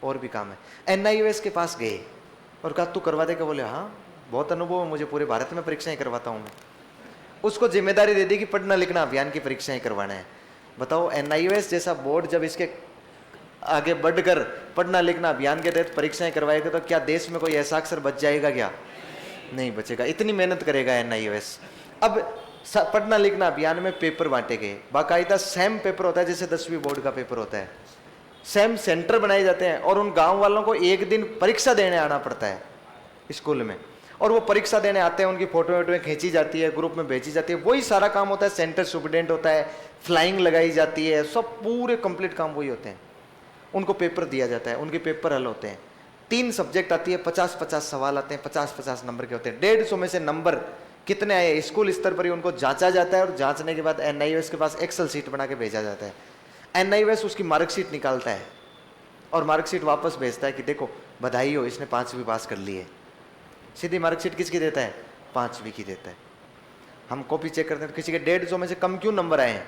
और भी काम है। एनआईओएस के पास गए और कहा तू करवा देगा? बोले हाँ, बहुत अनुभव है मुझे, पूरे भारत में परीक्षाएं करवाता हूँ मैं। उसको जिम्मेदारी दे दी कि पढ़ना लिखना अभियान की परीक्षाएं करवाना है। बताओ, एनआईओएस जैसा बोर्ड जब इसके आगे बढ़कर पढ़ना लिखना अभियान के तहत परीक्षाएं करवाएगा तो क्या देश में कोई असाक्षर बच जाएगा? क्या नहीं बचेगा। इतनी मेहनत करेगा एनआईओएस। अब पढ़ना लिखना अभियान में पेपर बांटे गए, बाकायदा सेम पेपर होता है जैसे 10वीं बोर्ड का पेपर होता है। सेम सेंटर बनाए जाते हैं और उन गांव वालों को एक दिन परीक्षा देने आना पड़ता है स्कूल में, और वो परीक्षा देने आते हैं, उनकी फोटो वोटो खींची जाती है, ग्रुप में भेजी जाती है, वही सारा काम होता है। सेंटर सुपरिटेंडेंट होता है, फ्लाइंग लगाई जाती है, सब पूरे कंप्लीट काम वही होते हैं। उनको पेपर दिया जाता है, उनके पेपर हल होते हैं। 3 सब्जेक्ट आती है, 50-50 सवाल आते हैं, 50-50 नंबर के होते हैं। 150 में से नंबर कितने आए स्कूल स्तर पर ही उनको जांचा जाता है, और जांचने के बाद एनआईओएस के पास एक्सेल शीट बना के भेजा जाता है। एनआईओएस उसकी मार्कशीट निकालता है और मार्कशीट वापस भेजता है कि देखो बधाई हो, इसने 5वीं पास कर ली है। सीधी मार्कशीट किसकी देता है? 5वीं की देता है। हम कॉपी चेक करते हैं, किसी के 150 में से कम क्यों नंबर आए हैं?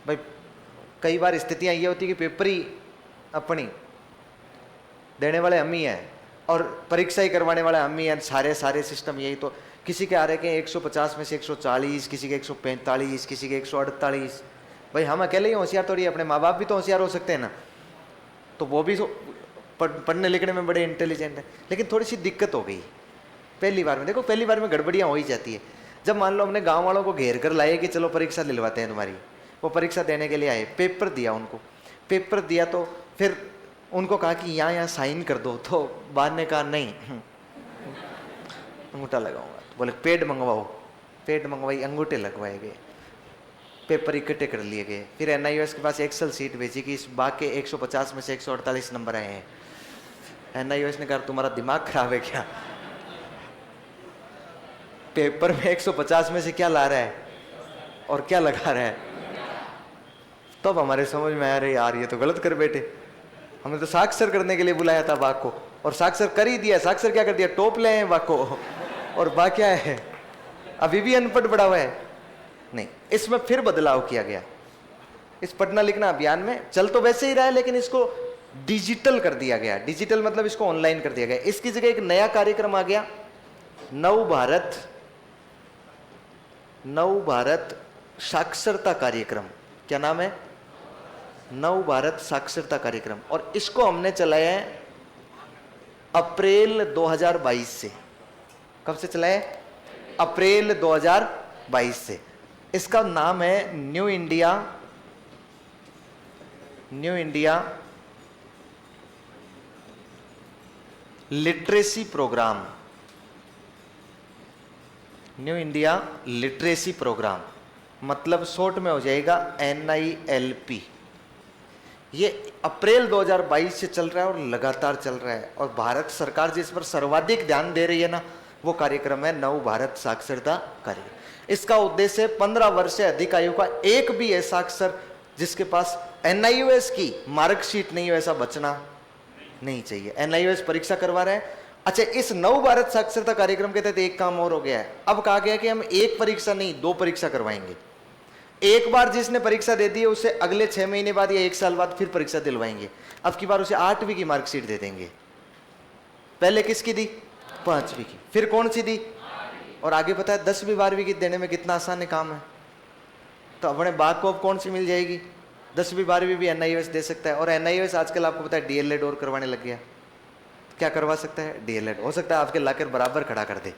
भाई कई बार स्थितियां ये होती है कि पेपर ही अपनी देने वाले हम ही हैं और परीक्षा ही करवाने वाले हम ही हैं, सारे सिस्टम यही। तो किसी के आ रहे के 150 में से 140, किसी के 145, किसी के 148। भाई हम अकेले ही होशियार थोड़ी, अपने माँ बाप भी तो होशियार हो सकते हैं ना। तो वो भी पढ़ने लिखने में बड़े इंटेलिजेंट है, लेकिन थोड़ी सी दिक्कत हो गई पहली बार में। देखो पहली बार में गड़बड़ियाँ हो ही जाती है। जब मान लो हमने गांव वालों को घेर कर लाए कि चलो परीक्षा दिलवाते हैं तुम्हारी, वो परीक्षा देने के लिए आए, पेपर दिया उनको। पेपर दिया तो फिर उनको कहा कि यहाँ साइन कर दो, तो बाद ने कहा नहीं अंगूठा लगाऊंगा। तो बोले पेड मंगवाओ, पेड मंगवाई, अंगूठे लगवाए गए, पेपर इकट्ठे कर लिए गए। फिर एनआईओएस के पास एक्सेल शीट भेजी कि इस बाग के 150 में से 148 नंबर आए हैं। एनआईओएस ने कहा तुम्हारा दिमाग खराब है क्या? पेपर में 150 में से क्या ला रहा है और क्या लगा रहा है? तब हमारे समझ में आ रही यार ये तो गलत कर बैठे, हमने तो साक्षर करने के लिए बुलाया था बाग को, और साक्षर कर ही दिया। साक्षर क्या कर दिया? टोप ले हैं बाग को, और बाग क्या है? अभी भी अनपढ़ पड़ा हुआ है। नहीं, इसमें फिर बदलाव किया गया। इस पढ़ना लिखना अभियान में चल तो वैसे ही रहा है, लेकिन इसको डिजिटल कर दिया गया। डिजिटल मतलब इसको ऑनलाइन कर दिया गया। इसकी जगह एक नया कार्यक्रम आ गया, नव भारत साक्षरता कार्यक्रम। क्या नाम है? नव भारत साक्षरता कार्यक्रम, और इसको हमने चलाया है अप्रैल 2022 से। कब से चलाया है? अप्रैल 2022 से। इसका नाम है new India literacy programme. New India literacy programme मतलब शॉर्ट में हो जाएगा NILP। ये अप्रैल 2022 से चल रहा है और लगातार चल रहा है, और भारत सरकार जिस पर सर्वाधिक ध्यान दे रही है ना, वो कार्यक्रम है नव भारत साक्षरता कार्यक्रम। इसका उद्देश्य 15 वर्ष से अधिक आयु का एक भी ऐसा अक्षर जिसके पास NIOS की मार्कशीट नहीं हो, ऐसा बचना नहीं चाहिए। NIOS परीक्षा करवा रहे हैं। अच्छा, इस नव भारत साक्षरता कार्यक्रम के तहत एक काम और हो गया है। अब कहा गया कि हम एक परीक्षा नहीं 2 परीक्षा करवाएंगे। एक बार जिसने परीक्षा दे दी है उसे अगले 6 महीने बाद या 1 साल बाद फिर परीक्षा दिलवाएंगे। अब की बार उसे 8वीं की मार्कशीट दे देंगे। पहले किसकी दी? 5वीं की। फिर कौन सी दी? और आगे पता है 10वीं 12वीं की देने में कितना आसान काम है। तो अपने बाग को अब कौन सी मिल जाएगी? 10वीं 12वीं भी NIOS दे सकता है। और NIOS आजकल आपको पता है DLED और करवाने लग गया। क्या करवा सकता है? DLED। हो सकता है आपके लाकर बराबर खड़ा कर दे।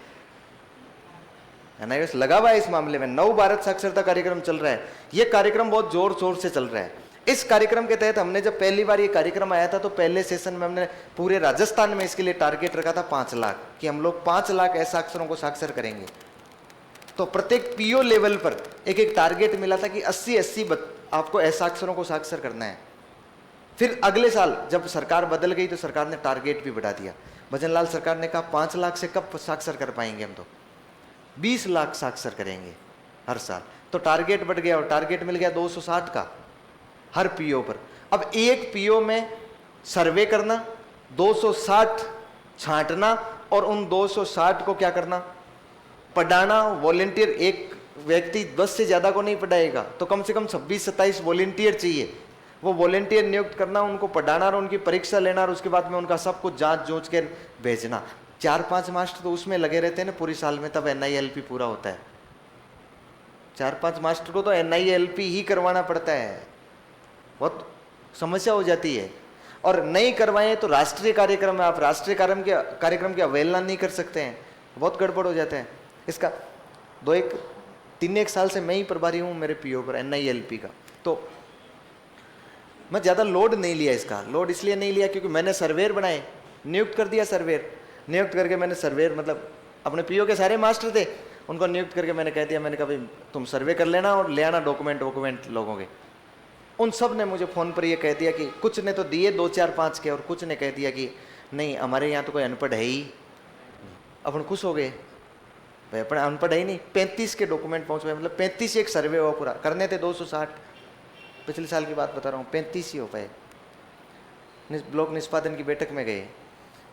NIOS लगा हुआ है इस मामले में। नव भारत साक्षरता कार्यक्रम चल रहा है। यह कार्यक्रम बहुत जोर शोर से चल रहा है। इस कार्यक्रम के तहत हमने जब पहली बार ये कार्यक्रम आया था तो पहले सेशन में हमने पूरे राजस्थान में इसके लिए टारगेट रखा था 5 लाख, कि हम लोग 5 लाख ऐसा अक्षरों को साक्षर करेंगे। तो प्रत्येक PO लेवल पर एक एक टारगेट मिला था कि 80-80 आपको ऐसा अक्षरों को साक्षर करना है। फिर अगले साल जब सरकार बदल गई तो सरकार ने टारगेट भी बढ़ा दिया। भजनलाल सरकार ने कहा 5 लाख से कब साक्षर कर पाएंगे, हम तो 20 लाख साक्षर करेंगे हर साल। तो टारगेट बढ़ गया और टारगेट मिल गया 260 का हर PO पर। अब एक PO में सर्वे करना, 260 छांटना और उन 260 को क्या करना? पढ़ाना। वॉलेंटियर एक व्यक्ति 10 से ज्यादा को नहीं पढ़ाएगा, तो कम से कम 26-27 वॉलेंटियर चाहिए। वो वॉलेंटियर नियुक्त करना, उनको पढ़ाना और उनकी परीक्षा लेना, और उसके बाद में उनका सब कुछ जांच जोच कर भेजना। 4-5 मास्टर तो उसमें लगे रहते हैं ना पूरी साल में, तब NILP पूरा होता है। 4-5 मास्टर को तो NILP ही करवाना पड़ता है। बहुत समस्या हो जाती है। और नहीं करवाएं तो राष्ट्रीय कार्यक्रम है, आप राष्ट्रीय कार्यक्रम की अवहेलना नहीं कर सकते हैं, बहुत गड़बड़ हो जाता है। इसका 3-1 साल से मैं ही प्रभारी हूँ मेरे PO पर NILP का। तो मैं ज़्यादा लोड नहीं लिया। इसका लोड इसलिए नहीं लिया क्योंकि मैंने सर्वेयर बनाए, नियुक्त कर दिया सर्वेयर। नियुक्त करके मैंने सर्वेयर मतलब अपने PO के सारे मास्टर थे, उनको नियुक्त करके मैंने कह दिया, मैंने कहा भाई तुम सर्वे कर लेना और ले आना डॉक्यूमेंट लोगों के। उन सब ने मुझे फ़ोन पर ये कह दिया कि कुछ ने तो दिए 2-4-5 के, और कुछ ने कह दिया कि नहीं हमारे यहाँ तो कोई अनपढ़ है ही। अपन खुश हो गए भाई, अपने अनपढ़ है ही नहीं। 35 के डॉक्यूमेंट पहुँच गए, मतलब 35 एक सर्वे हुआ पूरा। करने थे 260, पिछले साल की बात बता रहा हूँ, 35 ही हो पाए। ब्लॉक निष्पादन की बैठक में गए,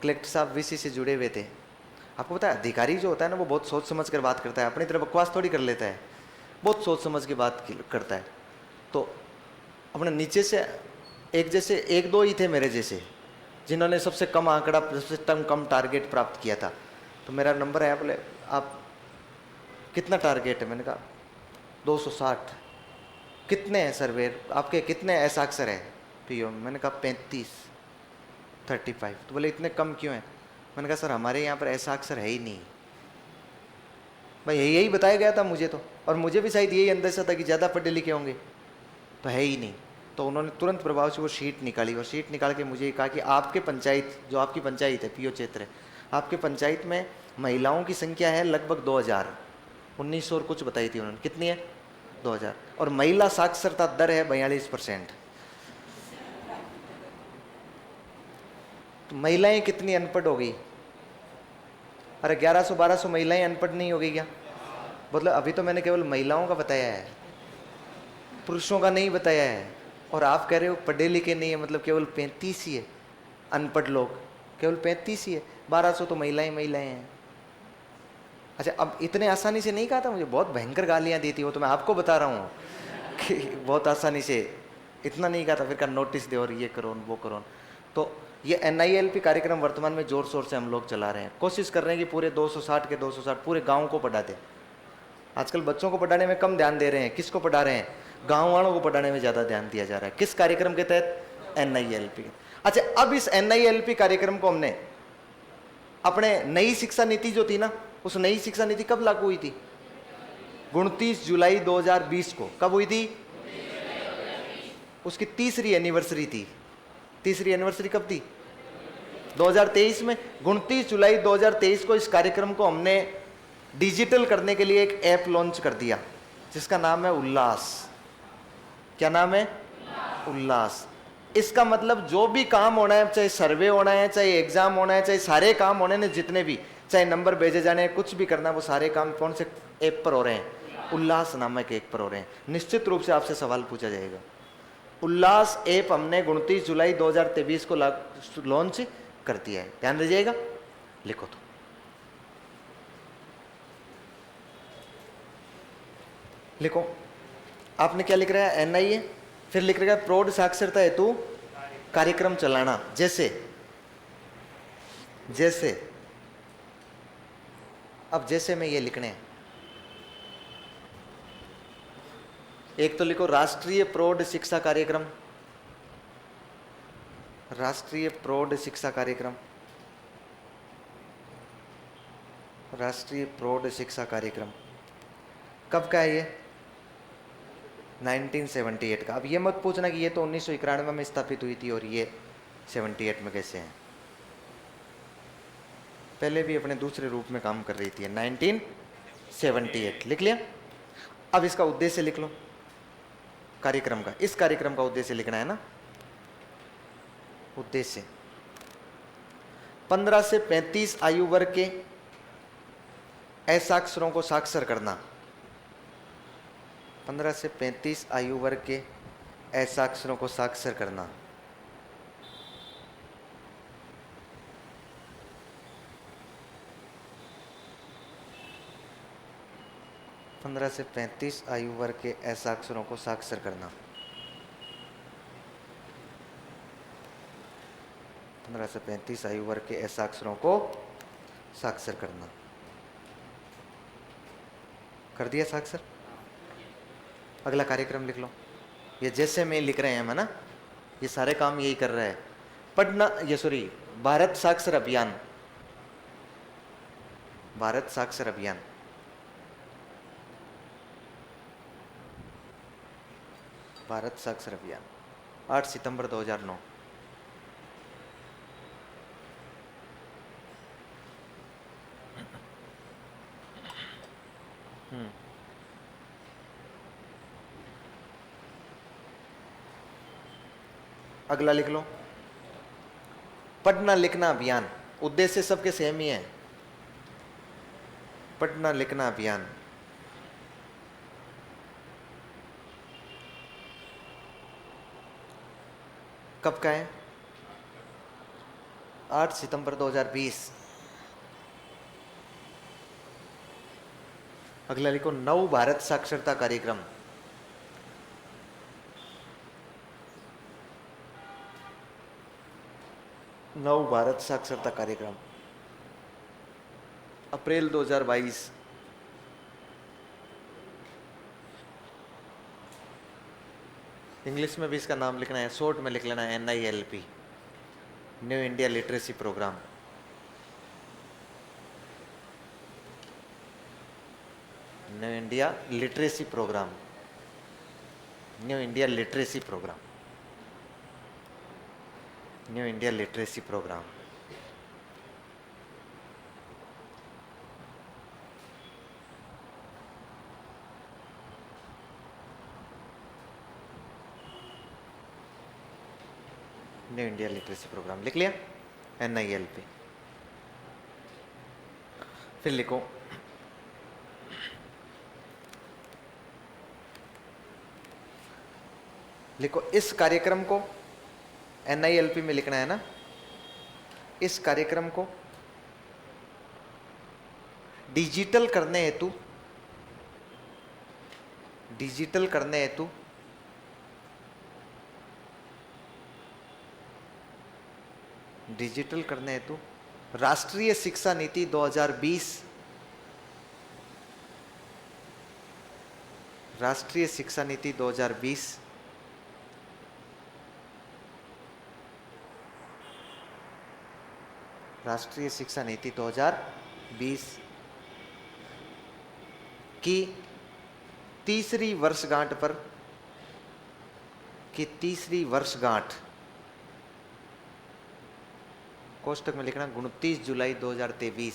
कलेक्टर साहब VC से जुड़े हुए थे। आपको पता है अधिकारी जो होता है ना, वो बहुत सोच समझ कर बात करता है, अपनी तरफ बकवास थोड़ी कर लेता है, बहुत सोच समझ के बात करता है। तो अपने नीचे से जैसे 1-2 ही थे मेरे जैसे, जिन्होंने सबसे कम आंकड़ा, सबसे कम टारगेट प्राप्त किया था। तो मेरा नंबर आया, बोले आप कितना टारगेट है? मैंने कहा 260। कितने हैं सर्वेयर आपके, कितने ऐसा अक्षर है PO? मैंने कहा 35 तो बोले इतने कम क्यों हैं? मैंने कहा सर हमारे यहाँ पर ऐसा अक्षर है ही नहीं भाई। यही बताया गया था मुझे तो, और मुझे भी शायद यही अंदेशा था कि ज़्यादा पढ़े लिखे होंगे, तो है ही नहीं। तो उन्होंने तुरंत प्रभाव से वो शीट निकाली, और शीट निकाल के मुझे कहा कि आपके पंचायत, जो आपकी पंचायत है PO क्षेत्र है, आपके पंचायत में महिलाओं की संख्या है लगभग 2000, 1900 और कुछ बताई थी उन्होंने। कितनी है? 2000। और महिला साक्षरता दर है 42%। तो महिलाएं कितनी अनपढ़ हो गई? अरे 1100-1200 महिलाएं अनपढ़ नहीं हो गई क्या? मतलब अभी तो मैंने केवल महिलाओं का बताया है, पुरुषों का नहीं बताया है। और आप कह रहे हो पढ़े लिखे नहीं है, मतलब केवल 35 ही है अनपढ़ लोग, केवल 35 ही है। 1200 तो महिलाएं हैं। अच्छा, अब इतने आसानी से नहीं कहा था मुझे, बहुत भयंकर गालियां दी थी वो तो मैं आपको बता रहा हूँ कि बहुत आसानी से इतना नहीं कहा था। फिर कहा नोटिस दे और ये करो वो करो। तो ये NILP कार्यक्रम वर्तमान में जोर शोर से हम लोग चला रहे हैं। कोशिश कर रहे हैं कि पूरे 260 पूरे गाँव को पढ़ा दें। आजकल बच्चों को पढ़ाने में कम ध्यान दे रहे हैं। किसको पढ़ा रहे हैं? गांव वालों को पढ़ाने में ज्यादा ध्यान दिया जा रहा है। किस कार्यक्रम के तहत? NILP। अच्छा, अब इस NILP कार्यक्रम को हमने अपने नई शिक्षा नीति जो थी ना, उस नई शिक्षा नीति कब लागू हुई थी? 29 जुलाई 2020 को। कब हुई थी? उसकी तीसरी एनिवर्सरी थी। तीसरी एनिवर्सरी कब थी? 2023 में। 29 जुलाई 2023 को इस कार्यक्रम को हमने डिजिटल करने के लिए एक ऐप लॉन्च कर दिया जिसका नाम है उल्लास। क्या नाम है? उल्लास। इसका मतलब जो भी काम होना है, चाहे सर्वे होना है, चाहे एग्जाम होना है, चाहे सारे काम होने हैं जितने भी, चाहे नंबर भेजे जाने हैं, कुछ भी करना है, वो सारे काम कौन से ऐप पर हो रहे हैं? उल्लास नामक ऐप पर हो रहे हैं। निश्चित रूप से आपसे सवाल पूछा जाएगा। उल्लास ऐप हमने 29 जुलाई 2023 को लॉन्च कर दिया है। ध्यान दीजिएगा, लिखो तो। लिखो, आपने क्या लिख रहा है? NIA, फिर लिख रहा है प्रौढ़ साक्षरता हेतु कार्यक्रम चलाना। जैसे जैसे अब जैसे में ये लिखने हैं, एक तो लिखो राष्ट्रीय प्रौढ़ शिक्षा कार्यक्रम। राष्ट्रीय प्रौढ़ शिक्षा कार्यक्रम, राष्ट्रीय प्रौढ़ शिक्षा कार्यक्रम कब का है? ये 1978 का। अब ये मत पूछना कि ये तो 1991 में स्थापित हुई थी और ये 78 में कैसे है। पहले भी अपने दूसरे रूप में काम कर रही थी। 1978 लिख लिया। अब इसका उद्देश्य लिख लो कार्यक्रम का। इस कार्यक्रम का उद्देश्य लिखना है ना। उद्देश्य 15 से 35 आयु वर्ग के असाक्षरों को साक्षर करना। 15 से 35 आयु वर्ग के असाक्षरों को साक्षर करना। पंद्रह से 35 आयु वर्ग के असाक्षरों को साक्षर करना। 15 से 35 आयु वर्ग के असाक्षरों को साक्षर करना। कर दिया साक्षर। अगला कार्यक्रम लिख लो। ये जैसे में लिख रहे हैं हम, है ना, ये सारे काम यही कर रहा है। पढ़ना, ये सॉरी, भारत साक्षर अभियान। भारत साक्षर अभियान, भारत साक्षर अभियान 8 सितंबर 2009। अगला लिख लो, पढ़ना लिखना अभियान। उद्देश्य सबके सेम ही है। पढ़ना लिखना अभियान, कब का है? 8 सितंबर 2020। अगला लिखो, नव भारत साक्षरता कार्यक्रम। नव भारत साक्षरता कार्यक्रम अप्रैल 2022। इंग्लिश में भी इसका नाम लिखना है, शॉर्ट में लिख लेना है NILP, new India literacy programme. New India literacy programme, new India literacy programme, new India literacy programme. New India literacy programme लिख लिया, NILP। फिर लिखो, लिखो इस कार्यक्रम को, NILP में लिखना है ना, इस कार्यक्रम को डिजिटल करने हेतु, डिजिटल करने हेतु डिजिटल करने हेतु राष्ट्रीय शिक्षा नीति 2020 राष्ट्रीय शिक्षा नीति 2020, राष्ट्रीय शिक्षा नीति 2020 की तीसरी वर्षगांठ कोष्टक में लिखना 29 जुलाई 2023,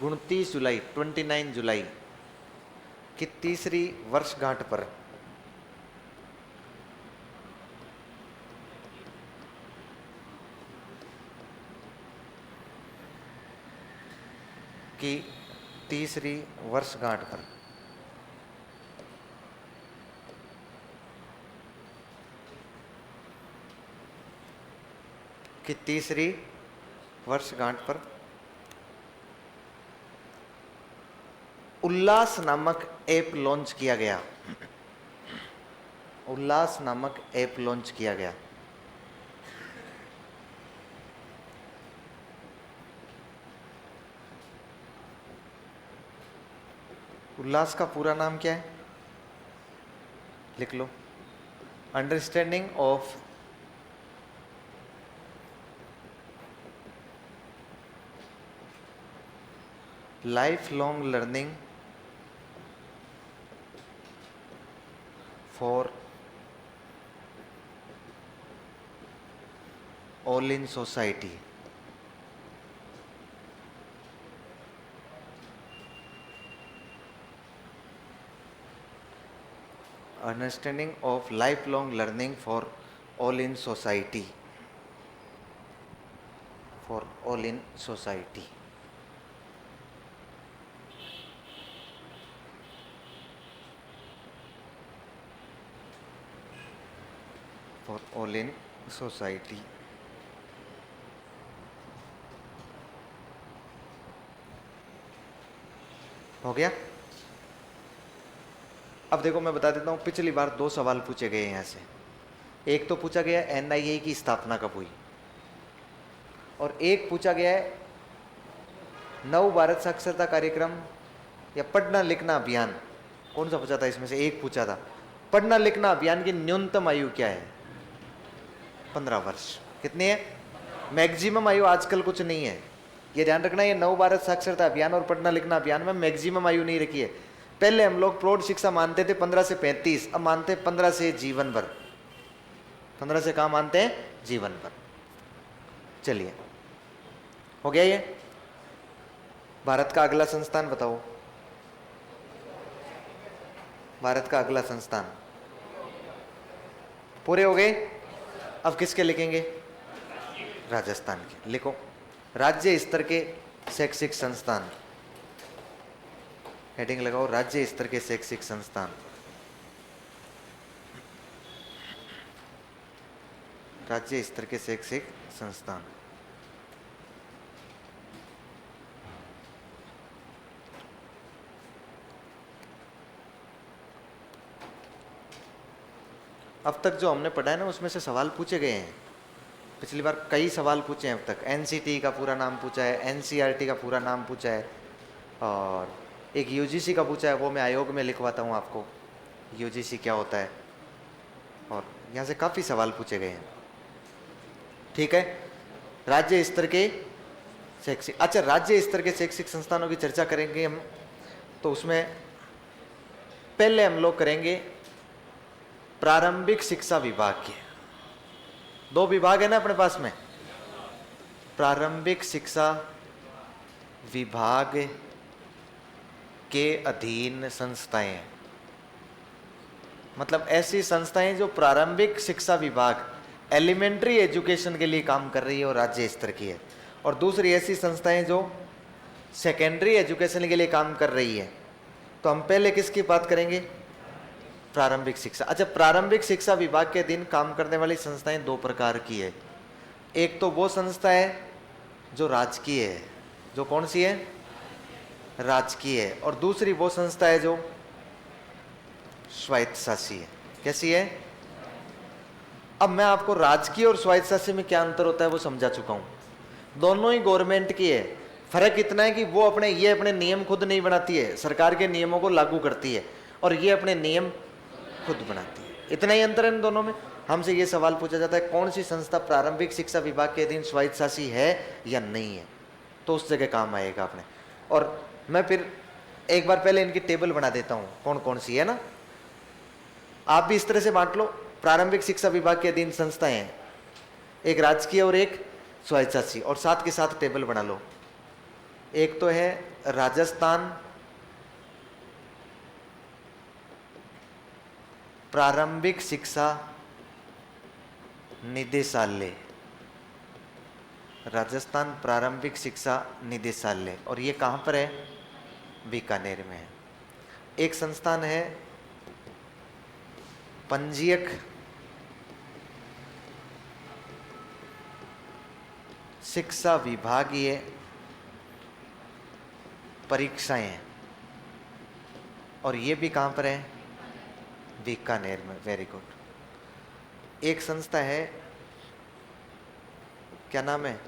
29 जुलाई 29 जुलाई की तीसरी वर्षगांठ पर की तीसरी वर्षगांठ पर की तीसरी वर्षगांठ पर उल्लास नामक ऐप लॉन्च किया गया। उल्लास नामक ऐप लॉन्च किया गया। उल्लास का पूरा नाम क्या है? लिख लो। Understanding of life long learning for all in society. Understanding of life long learning for all in society, for all in society. For all in society. हो गया। अब देखो मैं बता देता हूँ, पिछली बार 2 सवाल पूछे गए यहाँ से। एक तो पूछा गया एनआईए की स्थापना कब हुई, और एक पूछा गया है नव भारत साक्षरता कार्यक्रम या पढ़ना लिखना अभियान, कौन सा पूछा था इसमें से? एक पूछा था। पढ़ना लिखना अभियान की न्यूनतम आयु क्या है? 15 वर्ष। कितनी है? मैक्सिमम आयु आजकल कुछ नहीं है, ये ध्यान रखना। ये नव भारत साक्षरता अभियान और पढ़ना लिखना अभियान में मैक्सिमम आयु नहीं रखी है। पहले हम लोग प्रौढ़ शिक्षा मानते थे 15 से 35, अब मानते 15 से जीवन भर। 15 से कहाँ मानते हैं? जीवन भर। चलिए, हो गया ये। भारत का अगला संस्थान बताओ। भारत का अगला संस्थान पूरे हो गए। अब किसके लिखेंगे? राजस्थान के। लिखो, राज्य स्तर के शैक्षिक संस्थान। हेडिंग लगाओ, राज्य स्तर के शैक्षिक संस्थान। राज्य स्तर के शैक्षिक संस्थान। अब तक जो हमने पढ़ा है ना, उसमें से सवाल पूछे गए हैं। पिछली बार कई सवाल पूछे हैं अब तक। एनसीटी का पूरा नाम पूछा है, एनसीईआरटी का पूरा नाम पूछा है, और एक यूजीसी का पूछा है। वो मैं आयोग में लिखवाता हूँ आपको, यूजीसी क्या होता है। और यहाँ से काफ़ी सवाल पूछे गए हैं। ठीक है, राज्य स्तर के शैक्षिक, अच्छा राज्य स्तर के शैक्षिक संस्थानों की चर्चा करेंगे हम। तो उसमें पहले हम लोग करेंगे प्रारंभिक शिक्षा विभाग के। 2 विभाग है ना अपने पास में। प्रारंभिक शिक्षा विभाग के अधीन संस्थाएं, मतलब ऐसी संस्थाएं जो प्रारंभिक शिक्षा विभाग एलिमेंट्री एजुकेशन के लिए काम कर रही है और राज्य स्तर की है, और दूसरी ऐसी संस्थाएं जो सेकेंडरी एजुकेशन के लिए काम कर रही है। तो हम पहले किसकी बात करेंगे? प्रारंभिक शिक्षा। अच्छा, प्रारंभिक शिक्षा विभाग के अधीन काम करने वाली संस्थाएं 2 प्रकार की है। एक तो वो संस्था है जो राजकीय है। जो कौन सी है? राजकीय है। और दूसरी वो संस्था है जो स्वायत्तशासी है। कैसी है? अब मैं आपको राजकीय और स्वायत्तशासी में क्या अंतर होता है वो समझा चुका हूं। दोनों ही गवर्नमेंट की है। फर्क इतना है कि वो ये अपने नियम खुद नहीं बनाती है, सरकार के नियमों को लागू करती है, और ये अपने नियम खुद बनाती है। इतना ही अंतर है इन दोनों में। हमसे ये सवाल पूछा जाता है कौन सी संस्था प्रारंभिक शिक्षा विभाग के अधीन स्वायत्त शासी है या नहीं है, तो उस जगह काम आएगा अपने। और मैं फिर एक बार पहले इनकी टेबल बना देता हूं कौन कौन सी है ना, आप भी इस तरह से बांट लो। प्रारंभिक शिक्षा विभाग के अधीन संस्थाएं हैं, एक राजकीय और एक स्वायत्तशासी, और साथ के साथ टेबल बना लो। एक तो है राजस्थान प्रारंभिक शिक्षा निदेशालय, राजस्थान प्रारंभिक शिक्षा निदेशालय, और ये कहां पर है? बीकानेर में है। एक संस्थान है पंजीयक शिक्षा विभागीय परीक्षाएं, और ये भी कहां पर है? बीकानेर में। Very good. एक संस्था है, क्या नाम है?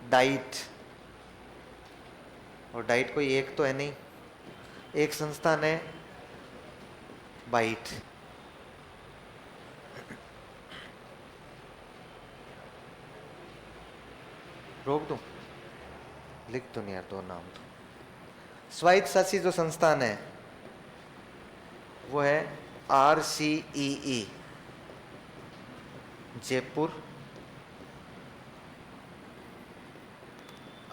डाइट, और डाइट कोई एक तो है नहीं, एक संस्थान है बाइट। रोक दूं? लिख दो नहीं यार, दो नाम तो। स्वायत्त शासी जो संस्थान है वो है RCEE जयपुर,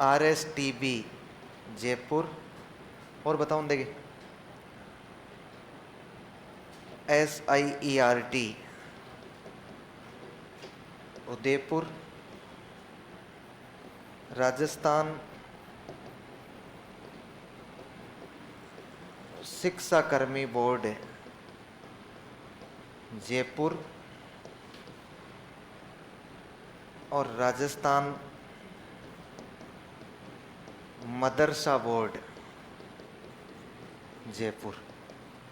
RSTB जयपुर, और बताऊं देखिए SIERT उदयपुर, राजस्थान शिक्षा कर्मी बोर्ड जयपुर, और राजस्थान मदरसा बोर्ड जयपुर।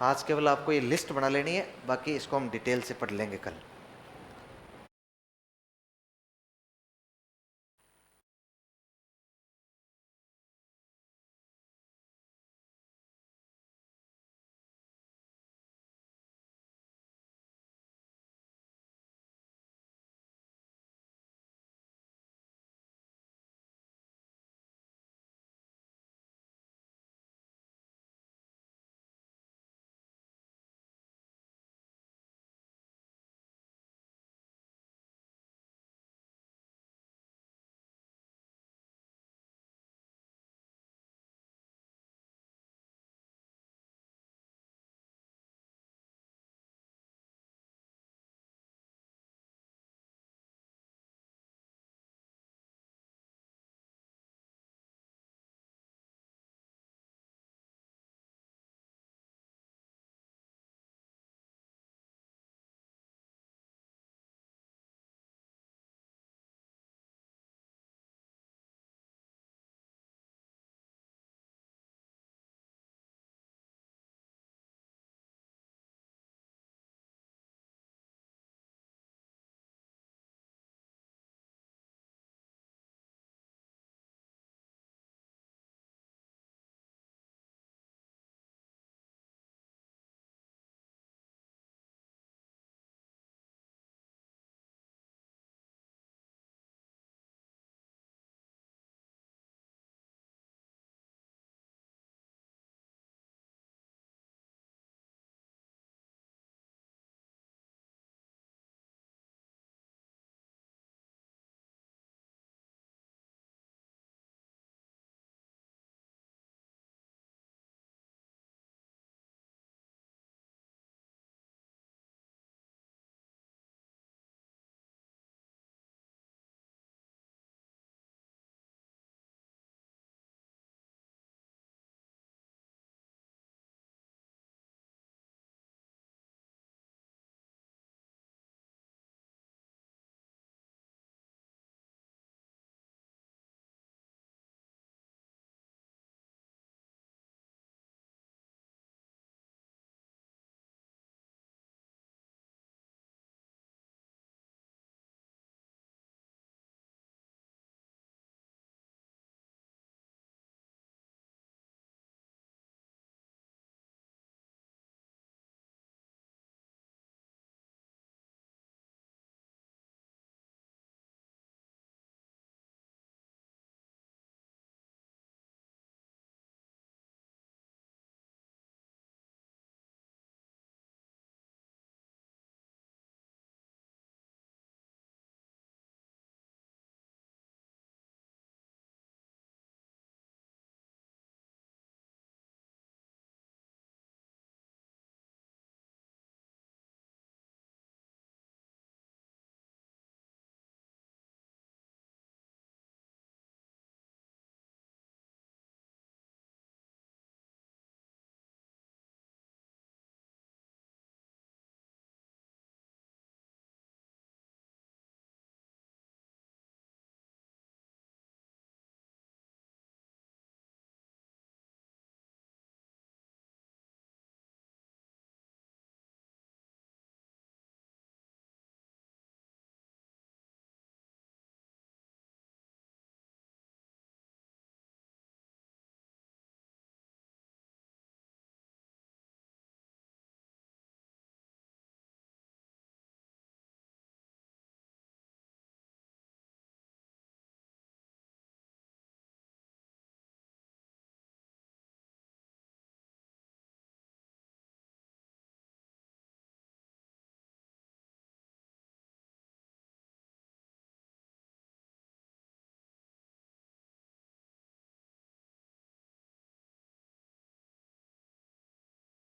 आज केवल आपको ये लिस्ट बना लेनी है, बाकी इसको हम डिटेल से पढ़ लेंगे कल।